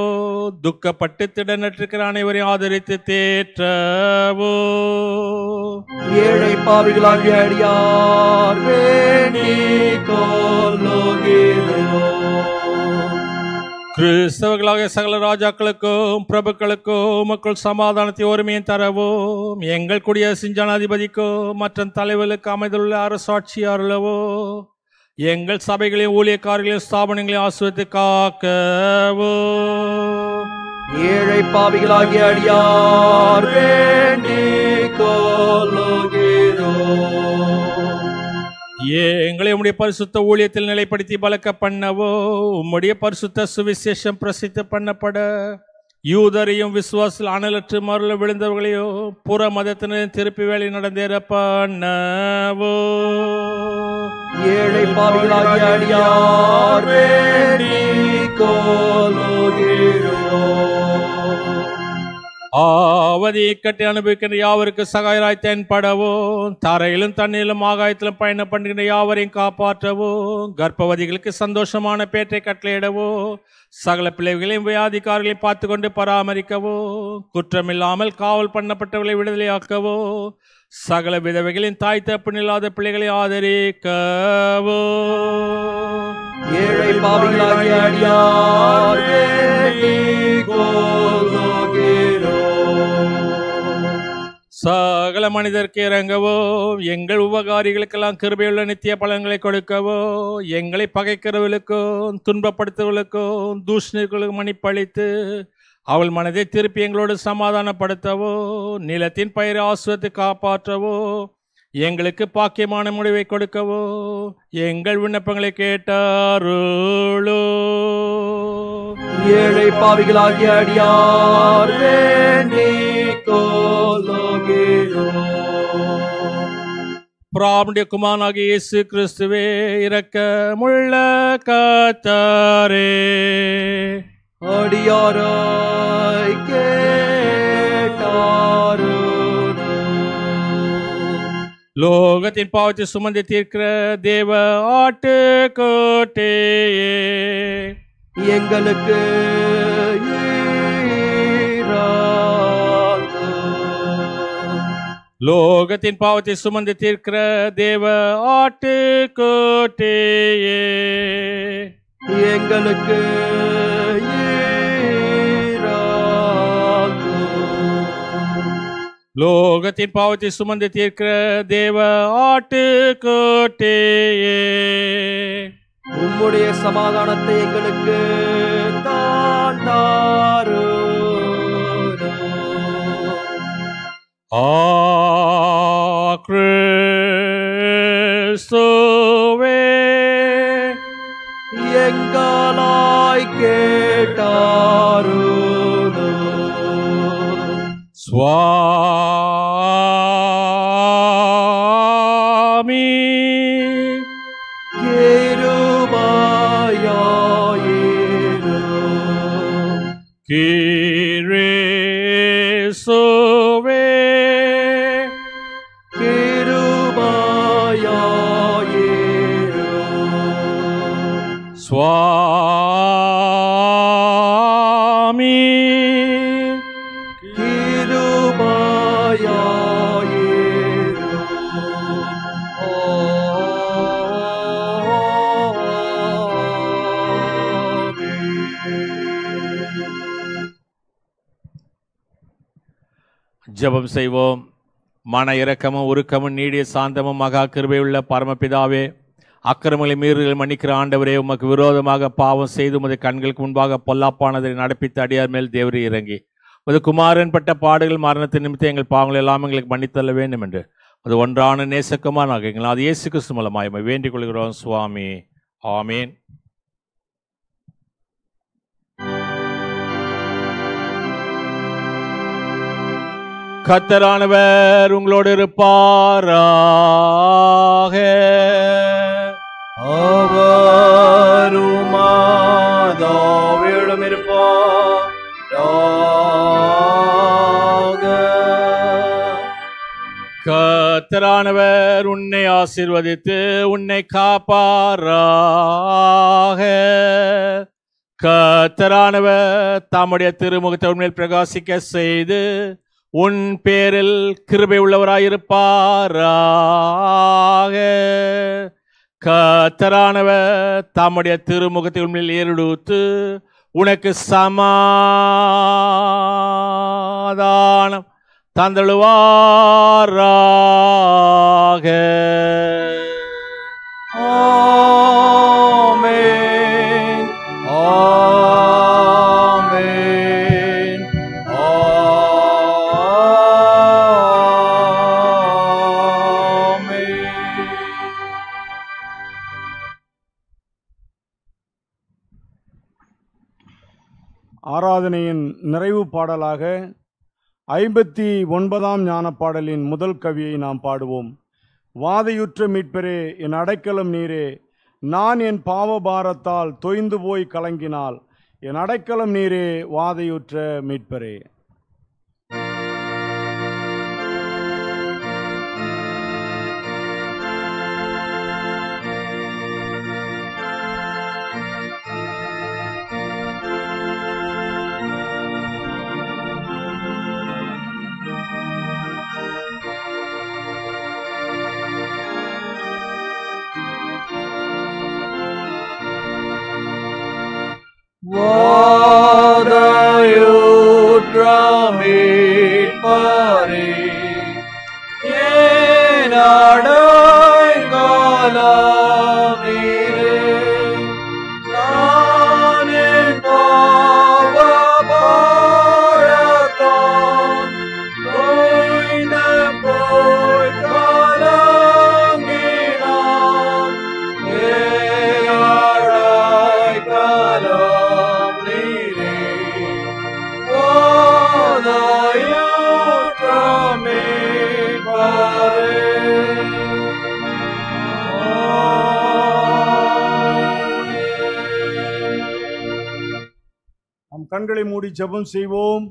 துக்கப்பட்டு திடனற்றிருக்கிற அனைவரையும் ஆதரித்து தேற்றவோ ஏழை பாவிகளாகிய அடியார் வேண்டிக் கொள்ளுகிறோம். கிறிஸ்தவர்களாக சகல ராஜாக்களுக்கும் பிரபுக்களுக்கும் மக்கள் சமாதானத்தை ஒருமையும் தரவும் எங்கள் குடியரசின் ஜனாதிபதிக்கும் மற்ற தலைவர்களுக்கு அமைந்துள்ள அரசாட்சியார்களவோ எங்கள் சபைகளையும் ஊழியக்காரர்களையும் ஸ்தாபனங்களையும் ஆசிரியத்து காக்கவோ ஏழை பாவிகளாகிய அடியார் வேண்டிக் கொள்ளுகிறோம். எங்களை உம்முடைய பரிசுத்த ஊழியத்தில் நிலைப்படுத்தி பலக்க பண்ணவோ, உம்முடைய பரிசுத்த சுவிசேஷம் பிரசித்த பண்ணப்பட, யூதரையும் விசுவாசில் அனலற்று மருள விழுந்தவர்களையோ புற மதத்தினரையும் திருப்பி வேலை நடந்தேற பண்ணவோ. ஏழை பாவிகளாகிய அடியார் வேண்டிக் கொள்ளுகிறோம். ஆவதி இக்கட்டை அனுபவிக்கின்ற யாவருக்கு சகாயராய் தென்படவோ, தரையிலும் தண்ணீரிலும் ஆகாயத்திலும் பயணம் பண்ணுகின்ற யாவரையும் காப்பாற்றவோ, கர்ப்பவதிகளுக்கு சந்தோஷமான பேற்றை கட்டளையிடவோ, சகல பிள்ளைகளையும் வியாதிக்காரர்களையும் பார்த்து கொண்டு பராமரிக்கவோ, குற்றமில்லாமல் காவல் பண்ணப்பட்டவர்களை விடுதலையாக்கவோ, சகல விதவைகளின் தாய் தப்புனில்லாத பிள்ளைகளை ஆதரிக்கவோ. ஏழை பாவிகளாகிய அடியார் வேண்டிக் கொள்ளுகிறோம். சகல மனிதருக்கு இறங்கவோ, எங்கள் உபகாரிகளுக்கெல்லாம் கிருபையுள்ள நித்திய பலன்களை கொடுக்கவோ, எங்களை பகைக்கிறவர்களுக்கும் துன்பப்படுத்துவர்களுக்கும் தூஷணிகளுக்கும் மன்னிப்பளித்து அவள் மனதை திருப்பி எங்களோடு சமாதானப்படுத்தவோ, நிலத்தின் பயிரை ஆசுவத்தை காப்பாற்றவோ, எங்களுக்கு பாக்கியமான முடிவை கொடுக்கவோ, எங்கள் விண்ணப்பங்களை கேட்டாருளோ. ஏழை பாவிகளாகிய அடியார் வேண்டிக் கொள்ளுகிறோம். பிராமுடைய குமாரனாகிய இயேசு கிறிஸ்துவே, இரக்கமுள்ள கர்த்தரே, அடியாராய் கேட்டாருளோம். லோகத்தின் பாவத்தை சுமந்து தீர்க்கிற தேவ ஆட்டுக்குட்டியே, எங்களுக்கு லோகத்தின் பாவத்தை சுமந்து தீர்க்கிற தேவ ஆட்டுக்குட்டியே, எங்களுக்கு லோகத்தின் பாவத்தை சுமந்து தீர்க்கிற தேவ ஆட்டுக்குட்டியே, உம்முடைய சமாதானத்தை எங்களுக்கு தாரும். கிறிஸ்துவே, எங்களாய் கேட்டாருளோம். சுவாமி, கிருபையாயிரும். கிறிஸ்துவே, கிருபையாயிரும். சுவாமி, ஜெபம் செய்வோம். மன இரக்கமும் உருக்கமும் நீடிய சாந்தமும் மகா கிருபையுள்ள பரமபிதாவே, அக்கிரமங்களை மீறுதல் மன்னிக்கிற ஆண்டவரே, உமக்கு விரோதமாக பாவம் செய்து உமது கண்களுக்கு முன்பாக பொல்லாப்பானதை நடப்பித்த அடியார் மேல் தேவரீர் இறங்கி உமது குமாரன் பட்ட பாடுகள் மரணத்தின் நிமித்தம் எங்கள் பாவங்கள் எல்லாம் எங்களுக்கு மன்னித்தள்ள வேண்டும் என்று அது ஒன்றான நேசக்குமாரனாக எங்கள் அது இயேசு கிறிஸ்து மூலமாய் வேண்டிக் கொள்கிறோம் சுவாமி. ஆமீன். கர்த்தரானவர் உங்களோடு இருப்பாராக. அவருமாதாவிடம் இருப்பாராக. கர்த்தரானவர் உன்னை ஆசீர்வதித்து உன்னை காப்பாராக. கர்த்தரானவர் தம்முடைய திருமுகத்தை உன்மேல் பிரகாசிக்க செய்து உன் பேரில் கிருபை உள்ளவராயிருப்பாராக. கர்த்தரானவர் தம்முடைய திருமுகத்தை உன்மேல் ஏறெடுத்து உனக்கு சமாதானம் தந்தழுவாராக. ஆமென், ஆமென். ஆராதனையின் நிறைவு பாடலாக 59ஆம் ஞான பாடலின் முதல் கவியை நாம் பாடுவோம். வாதையுற்ற மீட்பரே, என் அடைக்கலம் நீரே, நான் என் பாவ பாரத்தால் தொய்ந்து போய் கலங்கினால், என் அடைக்கலம் நீரே, வாதையுற்ற மீட்பரே. வாதையுற்ற மீட்பரே, என் அடைக்கலம் நீரே, நான் என் பாவ பாரத்தால் தொய்ந்து போய் கலங்கினான், என் அடைக்கலம் நீரே, வாதையுற்ற மீட்பரே. நம் கண்களை மூடி ஜெபம் செய்வோம்.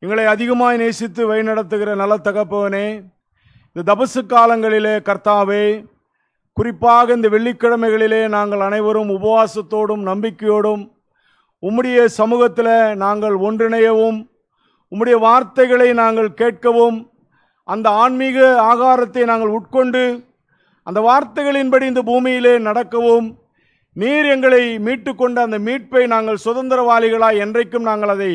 எங்களை அதிகமாய் நேசித்து வழிநடத்துகிற நல்ல தகப்பவனே, இந்த தபசு காலங்களிலே கர்த்தாவே, குறிப்பாக இந்த வெள்ளிக்கிழமைகளிலே நாங்கள் அனைவரும் உபவாசத்தோடும் நம்பிக்கையோடும் உம்முடைய சமூகத்தில் நாங்கள் ஒன்றிணையவும், உம்முடைய வார்த்தைகளை நாங்கள் கேட்கவும், அந்த ஆன்மீக ஆகாரத்தை நாங்கள் உட்கொண்டு அந்த வார்த்தைகளின்படி இந்த பூமியிலே நடக்கவும், நீர் எங்களை மீட்டு கொண்ட அந்த மீட்பை நாங்கள் சுதந்திரவாளிகளாய் என்றைக்கும் நாங்கள் அதை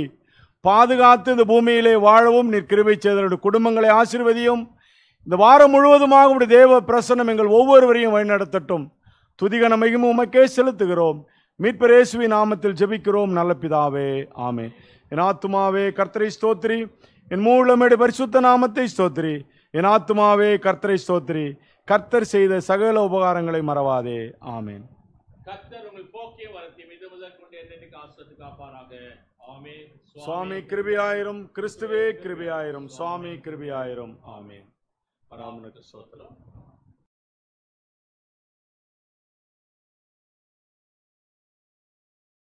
பாதுகாத்து இந்த பூமியிலே வாழவும் நீர் கிருபை செய்தவருடைய குடும்பங்களை ஆசீர்வதியும். இந்த வாரம் முழுவதுமாக உடைய தேவ பிரசன்னம் எங்கள் ஒவ்வொருவரையும் வழிநடத்தட்டும். துதிகன மகிமை உமக்கே செலுத்துகிறோம். மீட்பர் இயேசுவின் நாமத்தில் ஜெபிக்கிறோம் நல்ல பிதாவே, ஆமென். என் ஆத்துமாவே கர்த்தரை ஸ்தோத்திரி, என் மூலமேடு பரிசுத்த நாமத்தை ஸ்தோத்திரி. என் ஆத்துமாவே கர்த்தரை ஸ்தோத்திரி, கர்த்தர் செய்த சகல உபகாரங்களை மறவாதே, ஆமென். கர்த்தர் உங்கள் போக்கிய வரத்தை மித முதற்கொண்டு என்னைக்கு ஆசீர்வதித்து காப்பாராக. ஆமென். சுவாமி கிருபையாயிரும், கிறிஸ்துவே கிருபையாயிரும், சுவாமி கிருபையாயிரும், ஆமென். பராமனுக்கு ஸ்தோத்திரம்.